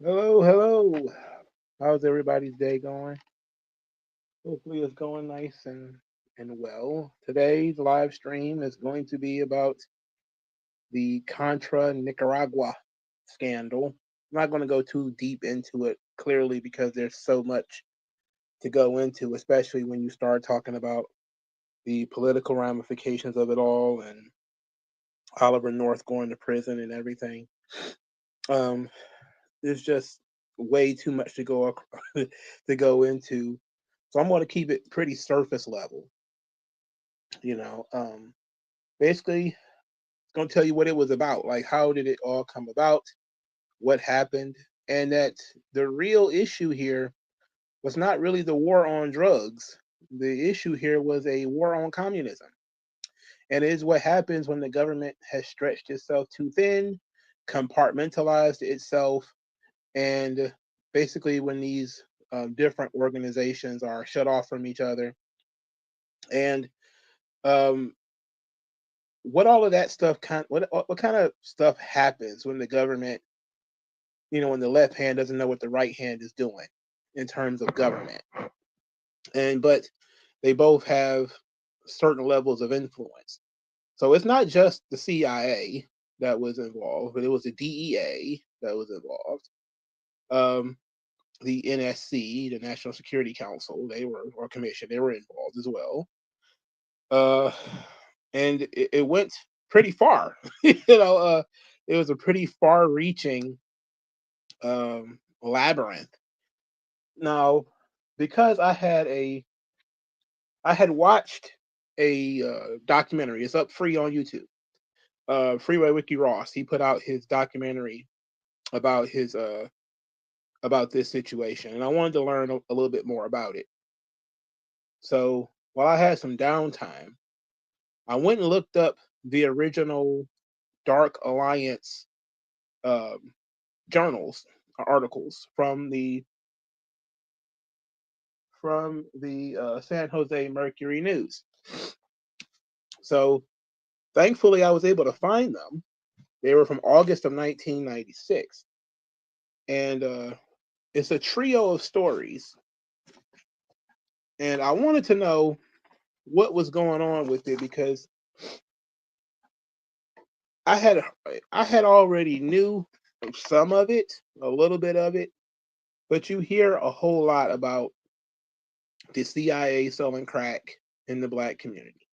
Hello, hello. How's everybody's day going? Hopefully it's going nice and well. Today's live stream is going to be about the Contra Nicaragua scandal. I'm not going to go too deep into it clearly because there's so much to go into, especially when you start talking about the political ramifications of it all and Oliver North going to prison and everything. Um, there's just way too much to go to go into. So I'm going to keep it pretty surface level. You know, basically, it's going to tell you what it was about. Like, how did it all come about? What happened? And that the real issue here was not really the war on drugs. The issue here was a war on communism. And it is what happens when the government has stretched itself too thin, compartmentalized itself, and basically when these different organizations are shut off from each other. And um, what all of that stuff what kind of stuff happens when the government, when the left hand doesn't know what the right hand is doing in terms of government, and but they both have certain levels of influence. So it's not just the CIA that was involved, but it was the DEA that was involved. Um, the NSC, the National Security Council, or Commission, they were involved as well. Uh, and it went pretty far. It was a pretty far-reaching labyrinth. Now, because I had watched a documentary. It's up free on YouTube. Freeway Wiki Ross. He put out his documentary about his about this situation, and I wanted to learn a little bit more about it. So while I had some downtime, I went and looked up the original Dark Alliance um, journals articles from the San Jose Mercury News. So thankfully, I was able to find them. They were from August of 1996, and it's a trio of stories. And I wanted to know what was going on with it because I had I had already knew some of it, a little bit of it, but you hear a whole lot about the CIA selling crack in the black community.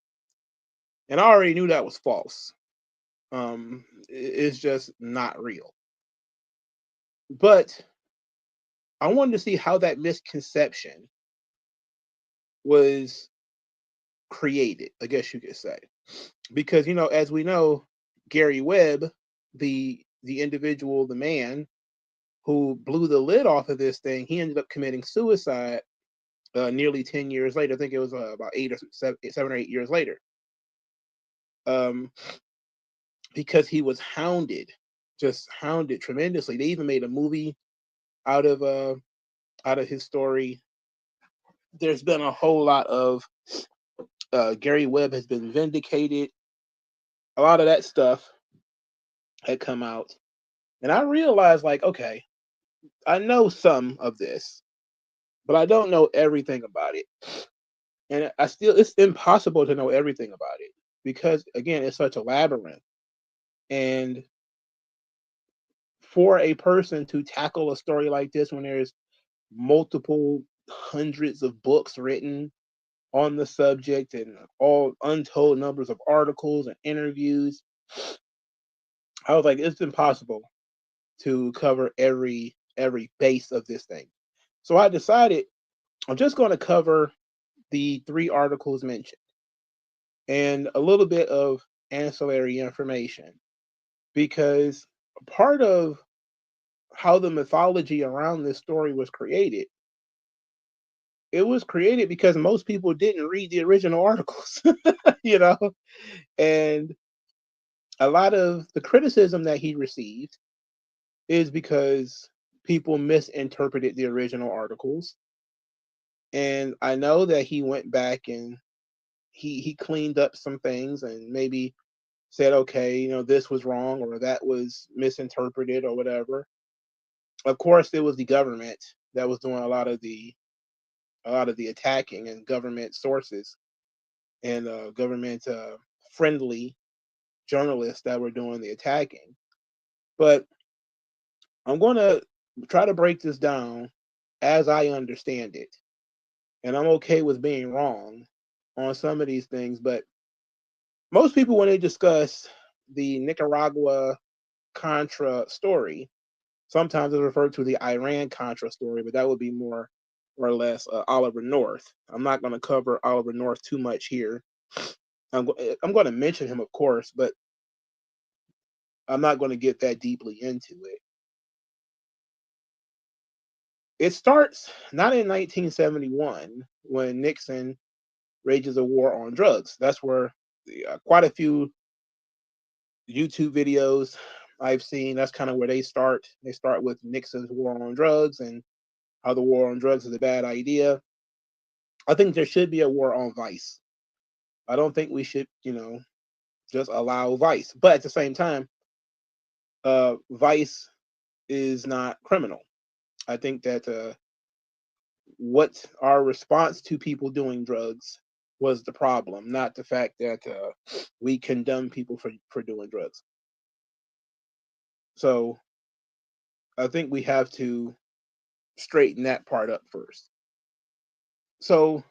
And I already knew that was false. It's just not real. But I wanted to see how that misconception was created, I guess you could say. Because as we know, Gary Webb, the individual, the man who blew the lid off of this thing, he ended up committing suicide nearly 10 years later. I think it was about 7 or 8 years later. Um, because he was hounded, just hounded tremendously. They even made a movie out of uh out of his story. There's been a whole lot of Gary Webb has been vindicated. A lot of that stuff had come out, and I realized, like, okay, I know some of this, but I don't know everything about it. And it's impossible to know everything about it because, again, it's such a labyrinth. And for a person to tackle a story like this when there's multiple hundreds of books written on the subject and all untold numbers of articles and interviews, I was like, it's impossible to cover every base of this thing. So I decided I'm just going to cover the three articles mentioned and a little bit of ancillary information because part of how the mythology around this story was created, it was created because most people didn't read the original articles, you know, and a lot of the criticism that he received is because people misinterpreted the original articles. And I know that he went back and he cleaned up some things and maybe said, okay, this was wrong or that was misinterpreted or whatever. Of course, it was the government that was doing a lot of the attacking, and government sources and government friendly journalists that were doing the attacking. But I'm going to try to break this down as I understand it. And I'm okay with being wrong on some of these things. But most people, when they discuss the Nicaragua Contra story, sometimes it's referred to the Iran Contra story, but that would be more or less Oliver North. I'm not going to cover Oliver North too much here. I'm going to mention him, of course, but I'm not going to get that deeply into it. It starts not in 1971 when Nixon rages a war on drugs. That's where quite a few YouTube videos I've seen, that's kind of where they start. They start with Nixon's war on drugs and how the war on drugs is a bad idea. I think there should be a war on vice. I don't think we should, just allow vice. But at the same time, vice is not criminal. I think that what our response to people doing drugs was the problem, not the fact that we condemn people for doing drugs. So I think we have to straighten that part up first. So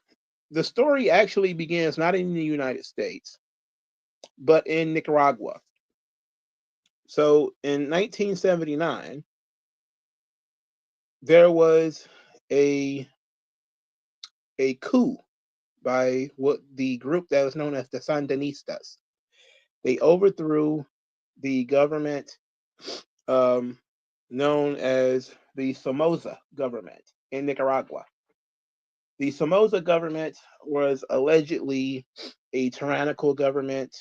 the story actually begins not in the United States, but in Nicaragua. So in 1979, there was a coup by what the group that was known as the Sandinistas. They overthrew the government um, known as the Somoza government in Nicaragua. The Somoza government was allegedly a tyrannical government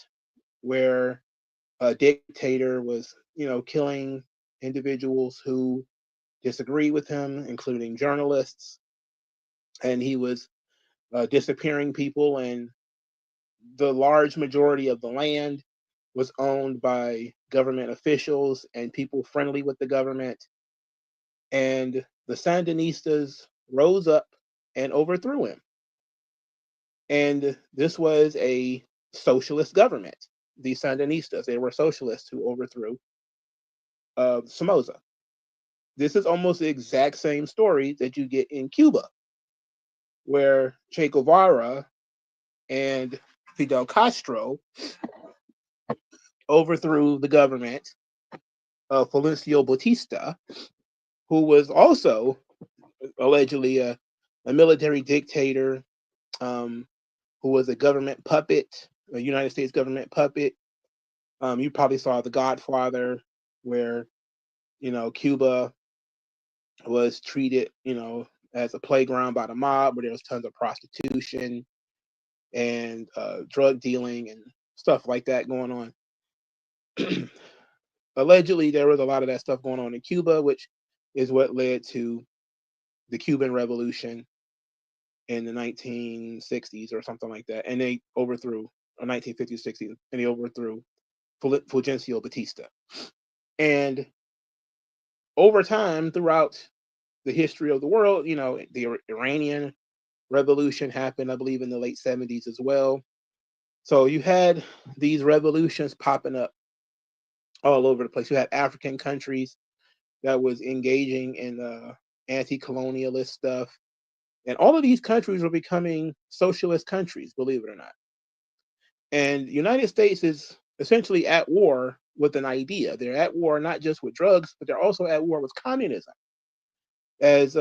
where a dictator was, killing individuals who disagree with him, including journalists, and he was disappearing people, and the large majority of the land was owned by government officials and people friendly with the government. And the Sandinistas rose up and overthrew him. And this was a socialist government. The Sandinistas, they were socialists who overthrew Somoza. This is almost the exact same story that you get in Cuba, where Che Guevara and Fidel Castro overthrew the government of Fulgencio Batista, who was also allegedly a military dictator, who was a government puppet, a United States government puppet. You probably saw The Godfather, where Cuba was treated, as a playground by the mob, where there was tons of prostitution and drug dealing and stuff like that going on. Allegedly, there was a lot of that stuff going on in Cuba, which is what led to the Cuban Revolution in the 1960s or something like that. And they overthrew, or 1950s, 60s, and they overthrew Fulgencio Batista. And over time, throughout the history of the world, the Iranian Revolution happened, I believe, in the late 70s as well. So you had these revolutions popping up all over the place. You had African countries that was engaging in anti-colonialist stuff. And all of these countries were becoming socialist countries, believe it or not. And the United States is essentially at war with an idea. They're at war not just with drugs, but they're also at war with communism, as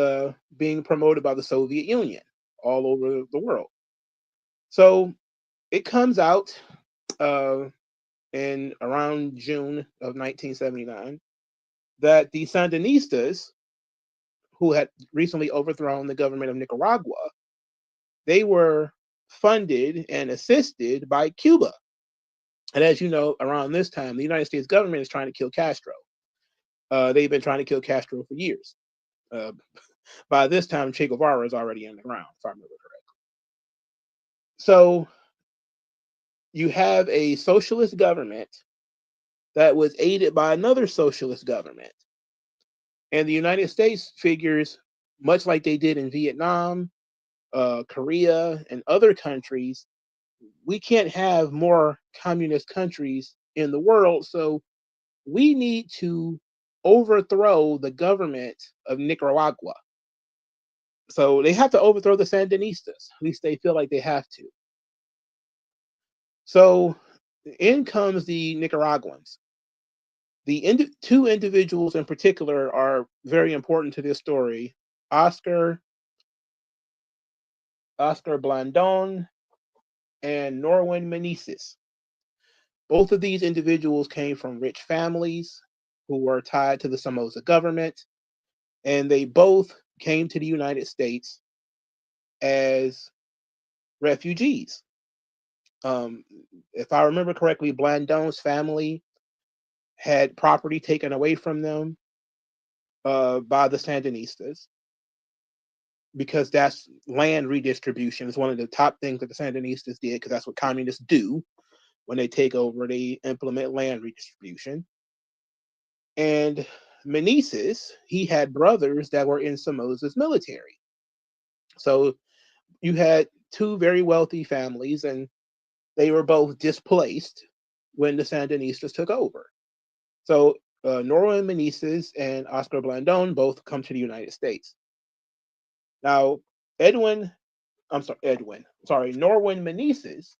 being promoted by the Soviet Union all over the world. So it comes out in around June of 1979 that the Sandinistas, who had recently overthrown the government of Nicaragua, they were funded and assisted by Cuba. And as you know, around this time, the United States government is trying to kill Castro. They've been trying to kill Castro for years. By this time, Che Guevara is already in the ground, if I remember correctly. So you have a socialist government that was aided by another socialist government. And the United States figures, much like they did in Vietnam, Korea, and other countries, we can't have more communist countries in the world. So we need to overthrow the government of Nicaragua. So they have to overthrow the Sandinistas. At least they feel like they have to. So in comes the Nicaraguans. The two individuals in particular are very important to this story. Oscar Oscar Blandon and Norwin Meneses. Both of these individuals came from rich families who were tied to the Somoza government, and they both came to the United States as refugees. Um, if I remember correctly, Blandon's family had property taken away from them by the Sandinistas because that's land redistribution. It's one of the top things that the Sandinistas did because that's what communists do. When they take over, they implement land redistribution. And Meneses, he had brothers that were in Somoza's military. So you had two very wealthy families, and they were both displaced when the Sandinistas took over. So Norwin Meneses and Oscar Blandon both come to the United States. Now, Norwin Meneses,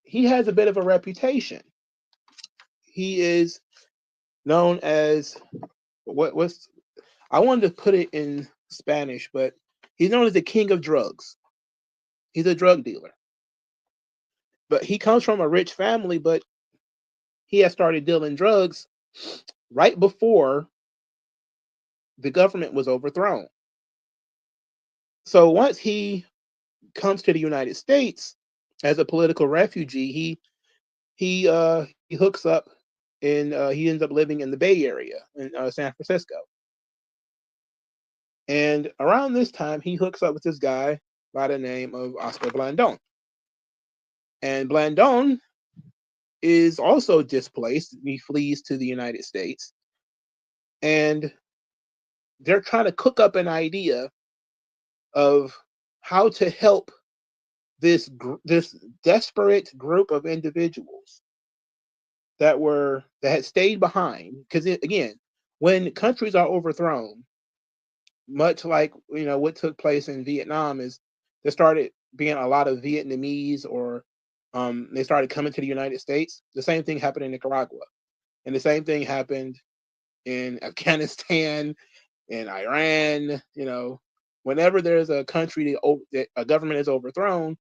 he has a bit of a reputation. He is known as what's I wanted to put it in Spanish, but he's known as the king of drugs. He's a drug dealer. But he comes from a rich family, but he had started dealing drugs right before the government was overthrown. So once he comes to the United States as a political refugee, he hooks up in he ends up living in the Bay Area in San Francisco. And around this time, he hooks up with this guy by the name of Oscar Blandon. And Blandon is also displaced. He flees to the United States. And they're trying to cook up an idea of how to help this desperate group of individuals that had stayed behind. Because again, when countries are overthrown, much like what took place in Vietnam, is there started being a lot of Vietnamese, or they started coming to the United States. The same thing happened in Nicaragua, and the same thing happened in Afghanistan, in Iran. Whenever there's a country that a government is overthrown,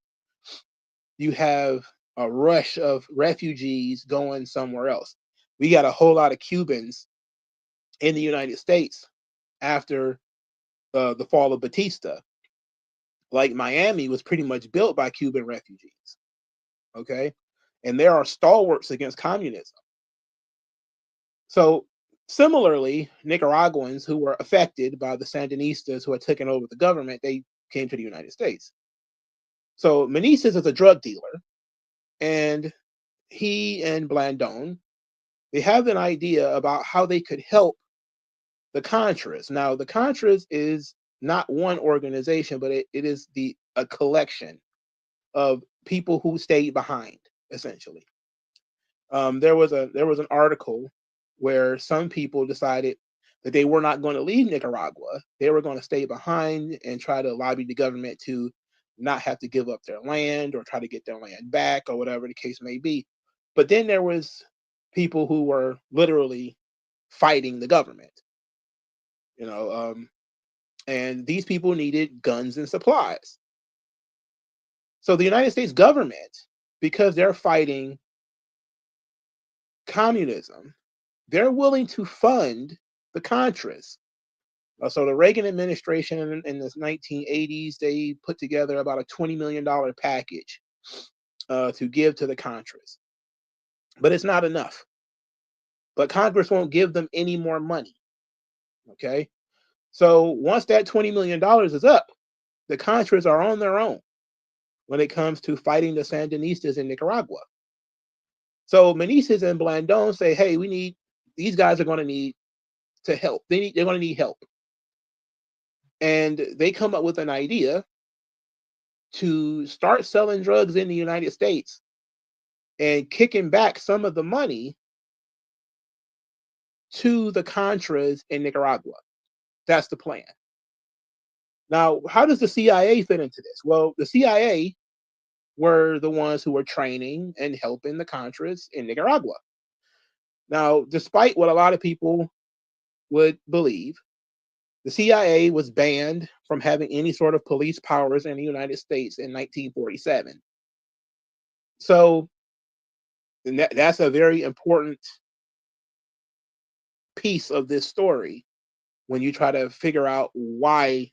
you have a rush of refugees going somewhere else. We got a whole lot of Cubans in the United States after the fall of Batista. Like Miami was pretty much built by Cuban refugees. Okay. And there are stalwarts against communism. So similarly, Nicaraguans who were affected by the Sandinistas who had taken over the government, they came to the United States. So Meneses is a drug dealer, and he and Blandon, they have an idea about how they could help the Contras. Now, the Contras is not one organization, but it is a collection of people who stayed behind, essentially. There was an article where some people decided that they were not going to leave Nicaragua. They were going to stay behind and try to lobby the government to not have to give up their land or try to get their land back or whatever the case may be. But then there was people who were literally fighting the government, and these people needed guns and supplies. So the United States government, because they're fighting communism, they're willing to fund the Contras. So the Reagan administration in the 1980s, they put together about a $20 million package to give to the Contras. But it's not enough. But Congress won't give them any more money. Okay? So once that $20 million is up, the Contras are on their own when it comes to fighting the Sandinistas in Nicaragua. So Meneses and Blandon say, hey, these guys are going to need to help. They're going to need help. And they come up with an idea to start selling drugs in the United States and kicking back some of the money to the Contras in Nicaragua. That's the plan. Now, how does the CIA fit into this? Well, the CIA were the ones who were training and helping the Contras in Nicaragua. Now, despite what a lot of people would believe, the CIA was banned from having any sort of police powers in the United States in 1947. So that's a very important piece of this story when you try to figure out why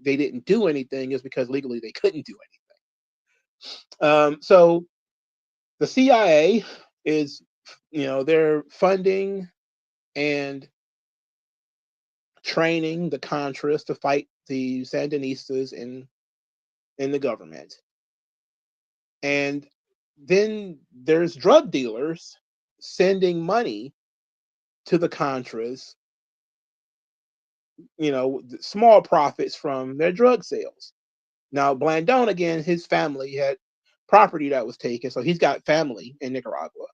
they didn't do anything, is because legally they couldn't do anything. So the CIA is, they're funding and training the Contras to fight the Sandinistas in the government. And then there's drug dealers sending money to the Contras, small profits from their drug sales. Now, Blandón, again, his family had property that was taken, so he's got family in Nicaragua.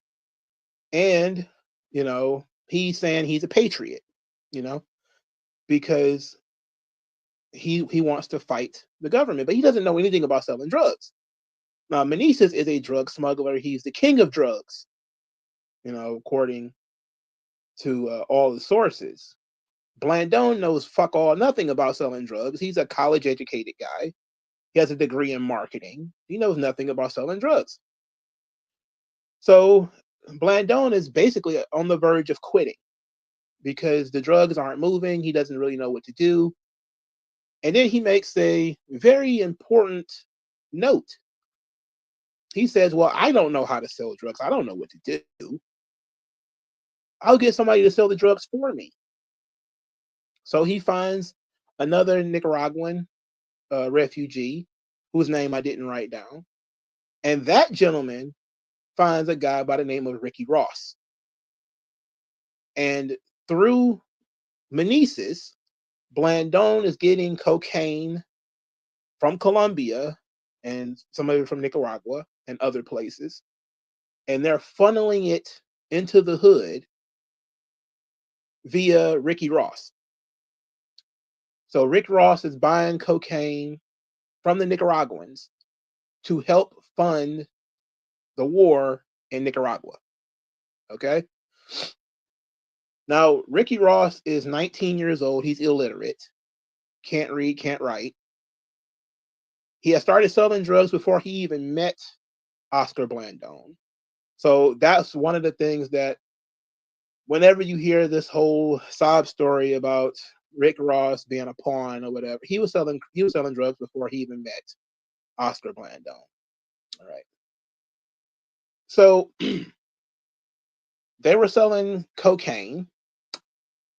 And, he's saying he's a patriot, because he wants to fight the government, but he doesn't know anything about selling drugs. Now, Meneses is a drug smuggler. He's the king of drugs, according to all the sources. Blandón knows fuck all nothing about selling drugs. He's a college-educated guy. He has a degree in marketing. He knows nothing about selling drugs. So Blandón is basically on the verge of quitting because the drugs aren't moving. He doesn't really know what to do. And then he makes a very important note. He says, well, I don't know how to sell drugs. I don't know what to do. I'll get somebody to sell the drugs for me. So he finds another Nicaraguan refugee whose name I didn't write down. And that gentleman finds a guy by the name of Ricky Ross. And through Meneses, Blandón is getting cocaine from Colombia and some of it from Nicaragua and other places. And they're funneling it into the hood via Ricky Ross. So Rick Ross is buying cocaine from the Nicaraguans to help fund the war in Nicaragua. Okay? Now, Ricky Ross is 19 years old. He's illiterate. Can't read, can't write. He had started selling drugs before he even met Oscar Blandón. So that's one of the things that whenever you hear this whole sob story about Rick Ross being a pawn or whatever, he was selling drugs before he even met Oscar Blandón. All right. So they were selling cocaine,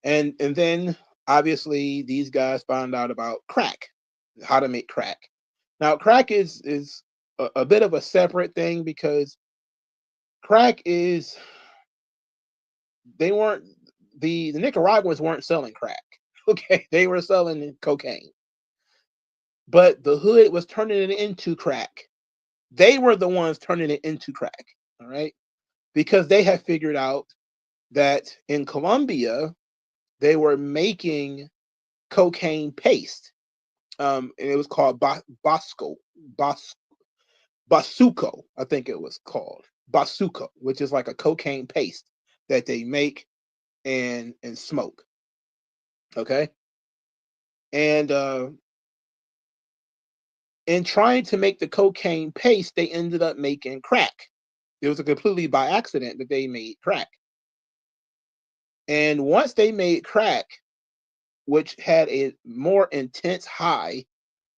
and then obviously these guys found out about crack, how to make crack. Now, crack is a bit of a separate thing because crack is, the Nicaraguans weren't selling crack. Okay, they were selling cocaine. But the hood was turning it into crack. They were the ones turning it into crack, all right? Because they had figured out that in Colombia, they were making cocaine paste. And it was called Basuco, I think it was called. Basuco, which is like a cocaine paste that they make and smoke. Okay? And in trying to make the cocaine paste, they ended up making crack. It was a completely by accident that they made crack. And once they made crack, which had a more intense high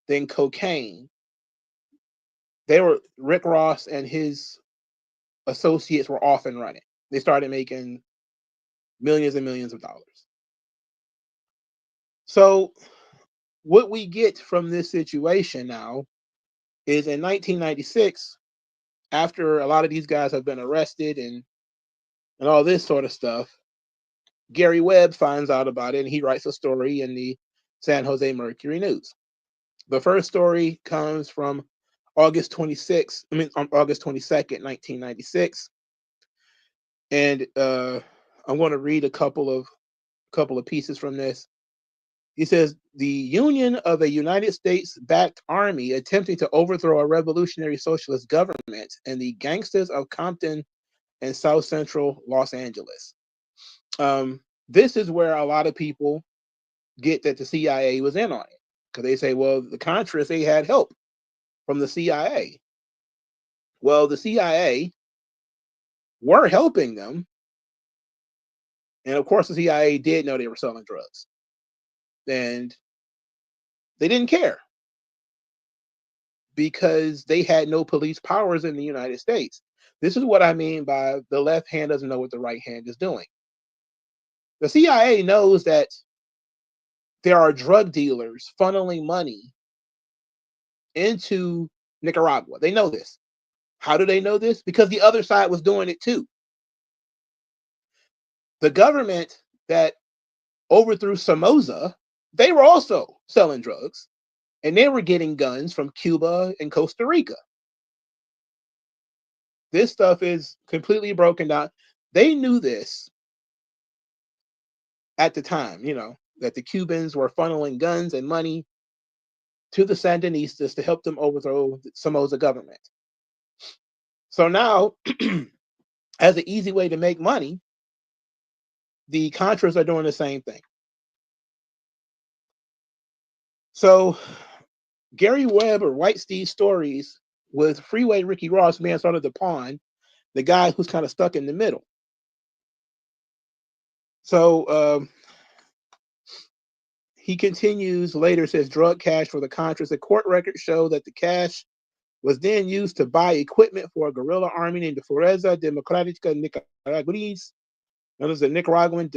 than cocaine, Rick Ross and his associates were off and running. They started making millions and millions of dollars. So what we get from this situation now is in 1996, after a lot of these guys have been arrested and all this sort of stuff, Gary Webb finds out about it, and he writes a story in the San Jose Mercury News. The first story comes from August 26th, on August 22nd, 1996. And I'm going to read a couple of pieces from this. He says, the union of a United States-backed army attempting to overthrow a revolutionary socialist government and the gangsters of Compton and South Central Los Angeles. This is where a lot of people get that the CIA was in on it, because they say, well, the Contras, they had help from the CIA. Well, the CIA were helping them, and of course the CIA did know they were selling drugs, and they didn't care because they had no police powers in the United States. This is what I mean by the left hand doesn't know what the right hand is doing. The CIA knows that there are drug dealers funneling money into Nicaragua. They know this. How do they know this? Because the other side was doing it too. The government that overthrew Somoza, they were also selling drugs, and they were getting guns from Cuba and Costa Rica. This stuff is completely broken down. They knew this at the time, that the Cubans were funneling guns and money to the Sandinistas to help them overthrow the Somoza government. So now, as an easy way to make money, the Contras are doing the same thing. So Gary Webb or White Steve Stories with Freeway Ricky Ross, man, started to pawn the guy who's kind of stuck in the middle. So he continues later, says drug cash for the Contras. The court records show that the cash was then used to buy equipment for a guerrilla army named the Fuerza Democrática Nicaragüense, known as the Nicaraguan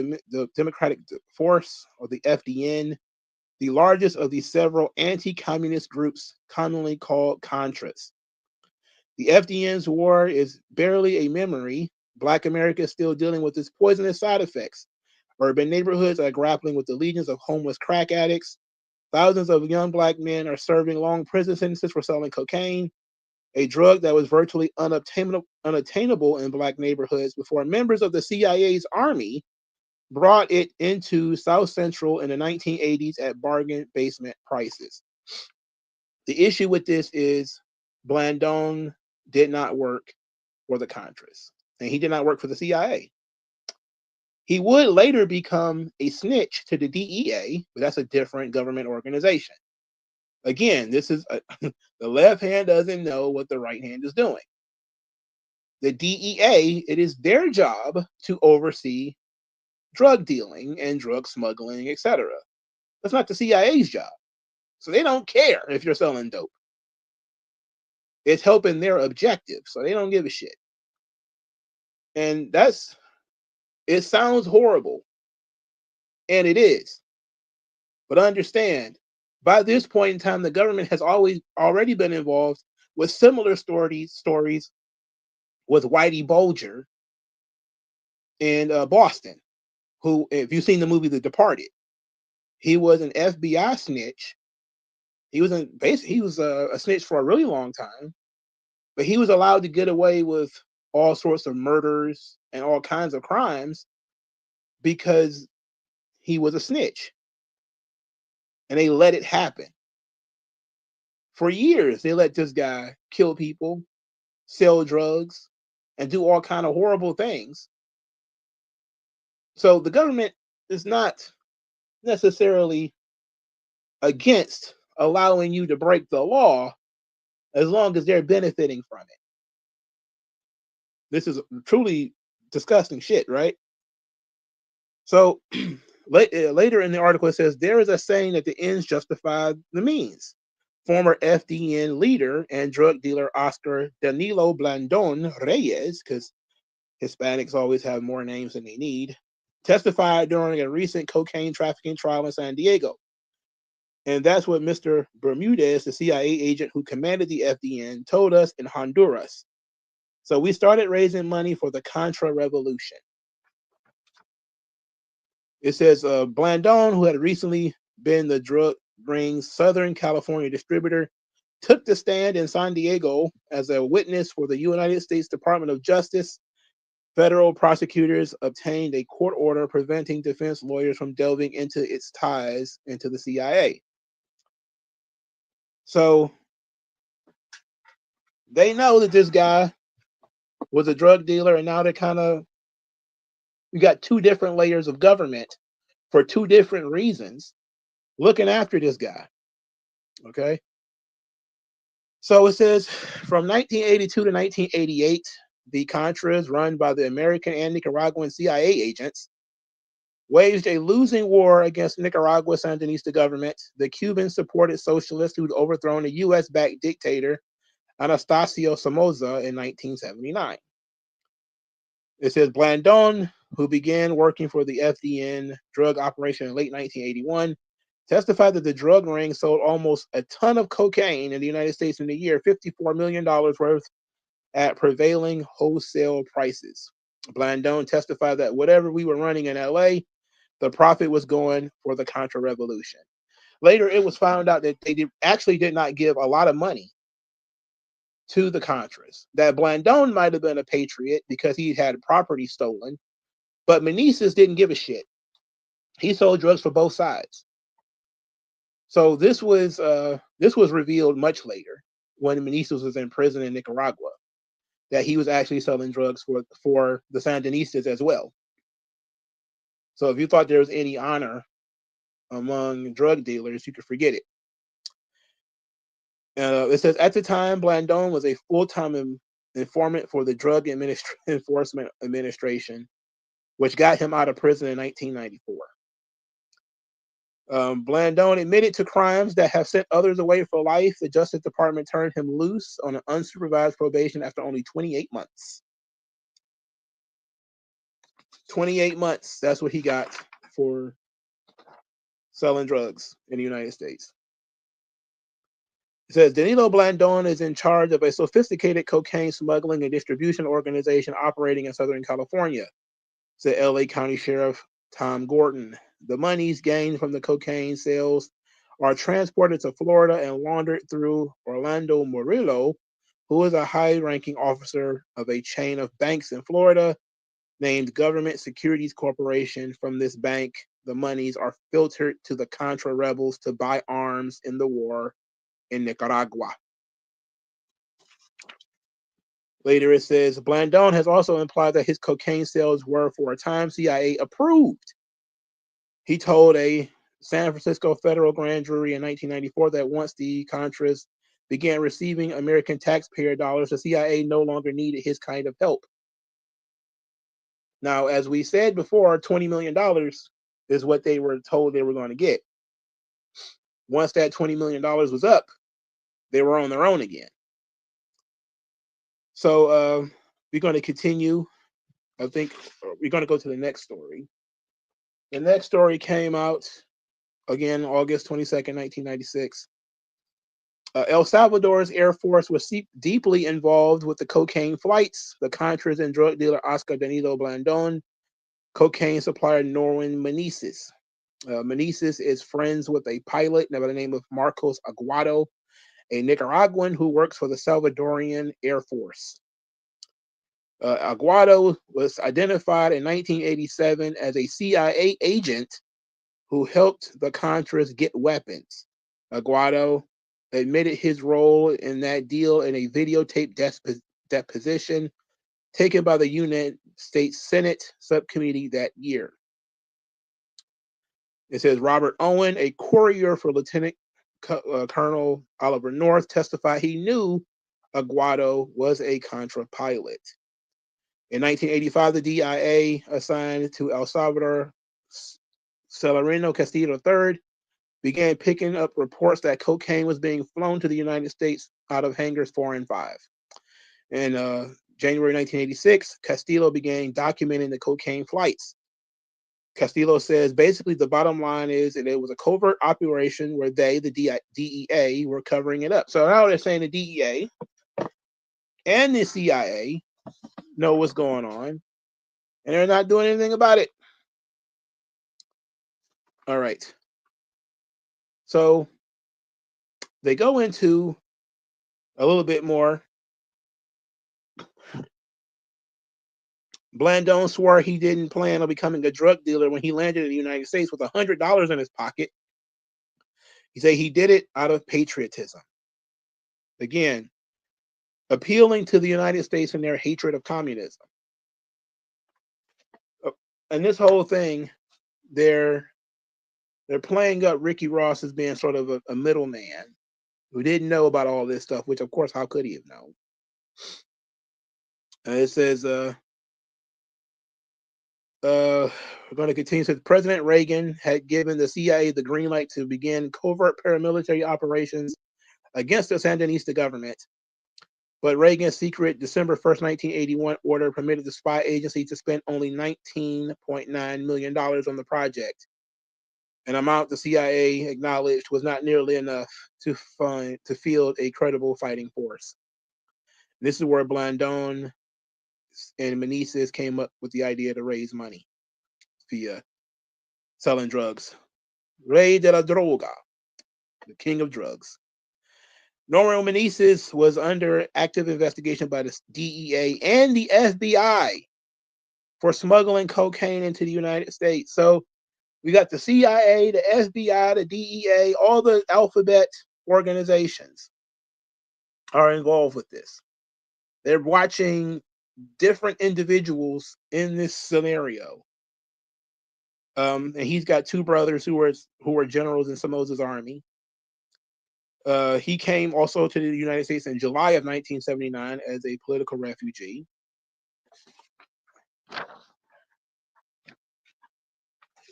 Democratic Force, or the FDN, the largest of the several anti-communist groups commonly called Contras. The FDN's war is barely a memory. Black America is still dealing with its poisonous side effects. Urban neighborhoods are grappling with the legions of homeless crack addicts. Thousands of young Black men are serving long prison sentences for selling cocaine, a drug that was virtually unattainable in Black neighborhoods before members of the CIA's army brought it into South Central in the 1980s at bargain basement prices. The issue with this is Blandon did not work for the Contras, and he did not work for the CIA. He would later become a snitch to the DEA, but that's a different government organization. Again, this is the left hand doesn't know what the right hand is doing. The DEA, it is their job to oversee drug dealing and drug smuggling, etc. That's not the CIA's job. So they don't care if you're selling dope. It's helping their objective, so they don't give a shit. And it sounds horrible, and it is. But understand, by this point in time, the government has already been involved with similar stories with Whitey Bulger in Boston, who, if you've seen the movie The Departed, he was an FBI snitch. He was a snitch for a really long time, but he was allowed to get away with all sorts of murders and all kinds of crimes because he was a snitch, and they let it happen. For years, they let this guy kill people, sell drugs, and do all kind of horrible things. So the government is not necessarily against allowing you to break the law as long as they're benefiting from it. This is truly disgusting shit, right? So later in the article, it says, there is a saying that the ends justify the means. Former FDN leader and drug dealer Oscar Danilo Blandon Reyes, because Hispanics always have more names than they need, testified during a recent cocaine trafficking trial in San Diego. And that's what Mr. Bermudez, the CIA agent who commanded the FDN, told us in Honduras. So we started raising money for the Contra Revolution. It says Blandon, who had recently been the drug ring's Southern California distributor, took the stand in San Diego as a witness for the United States Department of Justice. Federal prosecutors obtained a court order preventing defense lawyers from delving into its ties into the CIA. So they know that this guy was a drug dealer, and now they're we got two different layers of government for two different reasons looking after this guy. Okay. So it says from 1982 to 1988, the Contras, run by the American and Nicaraguan CIA agents, waged a losing war against Nicaragua's Sandinista government, the Cuban-supported socialist who'd overthrown a U.S.-backed dictator, Anastasio Somoza, in 1979. It says Blandon, who began working for the FDN drug operation in late 1981, testified that the drug ring sold almost a ton of cocaine in the United States in a year, $54 million worth at prevailing wholesale prices. Blandon testified that whatever we were running in LA, the profit was going for the Contra Revolution. Later, it was found out that they actually did not give a lot of money to the Contras. That Blandon might have been a patriot because he had property stolen, but Meneses didn't give a shit. He sold drugs for both sides. So this was revealed much later when Meneses was in prison in Nicaragua, that he was actually selling drugs for the Sandinistas as well. So if you thought there was any honor among drug dealers, you could forget it. It says at the time, Blandon was a full-time informant for the Drug Enforcement Administration, which got him out of prison in 1994. Blandon admitted to crimes that have sent others away for life. The Justice Department turned him loose on an unsupervised probation after only 28 months. 28 months, that's what he got for selling drugs in the United States. It says Danilo Blandon is in charge of a sophisticated cocaine smuggling and distribution organization operating in Southern California, said LA County Sheriff Tom Gordon. The monies gained from the cocaine sales are transported to Florida and laundered through Orlando Murillo, who is a high-ranking officer of a chain of banks in Florida named Government Securities Corporation. From this bank, the monies are filtered to the Contra rebels to buy arms in the war in Nicaragua. Later it says, Blandon has also implied that his cocaine sales were for a time CIA approved. He told a San Francisco federal grand jury in 1994 that once the Contras began receiving American taxpayer dollars, the CIA no longer needed his kind of help. Now, as we said before, $20 million is what they were told they were going to get. Once that $20 million was up, they were on their own again. So we're going to continue. I think we're going to go to the next story. The next story came out, again, August 22nd, 1996. El Salvador's Air Force was deeply involved with the cocaine flights. The Contras and drug dealer Oscar Danilo Blandon, cocaine supplier Norwin Meneses. Meneses is friends with a pilot by the name of Marcos Aguado, a Nicaraguan who works for the Salvadorian Air Force. Aguado was identified in 1987 as a CIA agent who helped the Contras get weapons. Aguado admitted his role in that deal in a videotape deposition taken by the United States Senate subcommittee that year. It says Robert Owen, a courier for Lieutenant Colonel Oliver North, testified he knew Aguado was a Contra pilot. In 1985, the DIA assigned to El Salvador Celerino Castillo III began picking up reports that cocaine was being flown to the United States out of hangars 4 and 5. In January 1986, Castillo began documenting the cocaine flights. Castillo says basically the bottom line is that it was a covert operation where they, the DEA, were covering it up. So now they're saying the DEA and the CIA know what's going on, and they're not doing anything about it. All right. So they go into a little bit more. Blandone swore he didn't plan on becoming a drug dealer when he landed in the United States with $100 in his pocket. He said he did it out of patriotism. Again, appealing to the United States and their hatred of communism. And this whole thing, they're playing up Ricky Ross as being sort of a middleman who didn't know about all this stuff, which of course, how could he have known? It says, we're going to continue. Says President Reagan had given the CIA the green light to begin covert paramilitary operations against the Sandinista government. But Reagan's secret December 1st, 1981 order permitted the spy agency to spend only $19.9 million on the project, an amount the CIA acknowledged was not nearly enough to field a credible fighting force. This is where Blandone and Meneses came up with the idea to raise money via selling drugs. Rey de la Droga, the king of drugs. Norman Meneses was under active investigation by the DEA and the FBI for smuggling cocaine into the United States. So we got the CIA, the FBI, the DEA, all the alphabet organizations are involved with this. They're watching different individuals in this scenario. And he's got two brothers who were generals in Somoza's army. He came also to the United States in July of 1979 as a political refugee.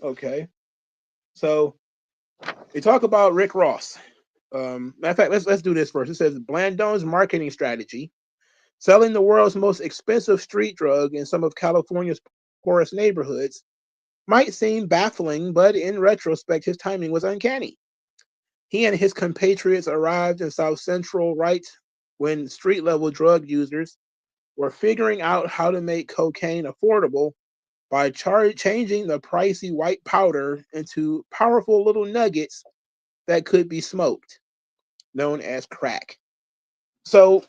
Okay, so they talk about Rick Ross. Matter of fact, let's do this first. It says Blandone's marketing strategy, selling the world's most expensive street drug in some of California's poorest neighborhoods, might seem baffling, but in retrospect, his timing was uncanny. He and his compatriots arrived in South Central right when street-level drug users were figuring out how to make cocaine affordable by changing the pricey white powder into powerful little nuggets that could be smoked, known as crack. So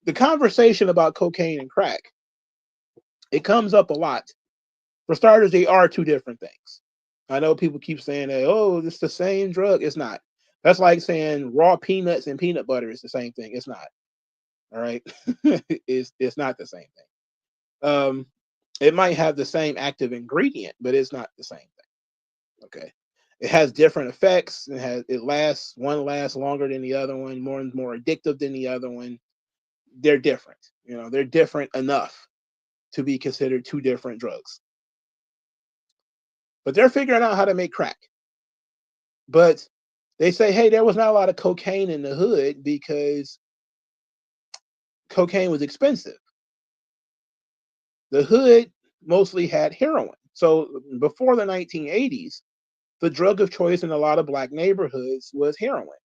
the conversation about cocaine and crack, it comes up a lot. For starters, they are two different things. I know people keep saying that, oh, it's the same drug. It's not. That's like saying raw peanuts and peanut butter is the same thing. It's not. All right. it's not the same thing. It might have the same active ingredient, but it's not the same thing. Okay. It has different effects. One lasts longer than the other one, more addictive than the other one. They're different. They're different enough to be considered two different drugs. But they're figuring out how to make crack. But they say, hey, there was not a lot of cocaine in the hood because cocaine was expensive. The hood mostly had heroin. So before the 1980s, the drug of choice in a lot of black neighborhoods was heroin.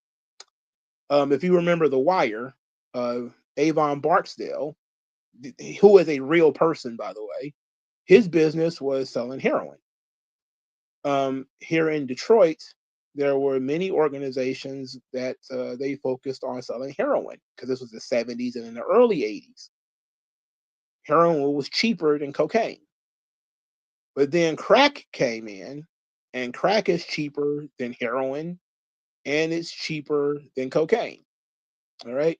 If you remember The Wire, Avon Barksdale, who is a real person, by the way, his business was selling heroin. Here in Detroit, there were many organizations that they focused on selling heroin because this was the 70s and in the early 80s. Heroin was cheaper than cocaine. But then crack came in, and crack is cheaper than heroin, and it's cheaper than cocaine. All right.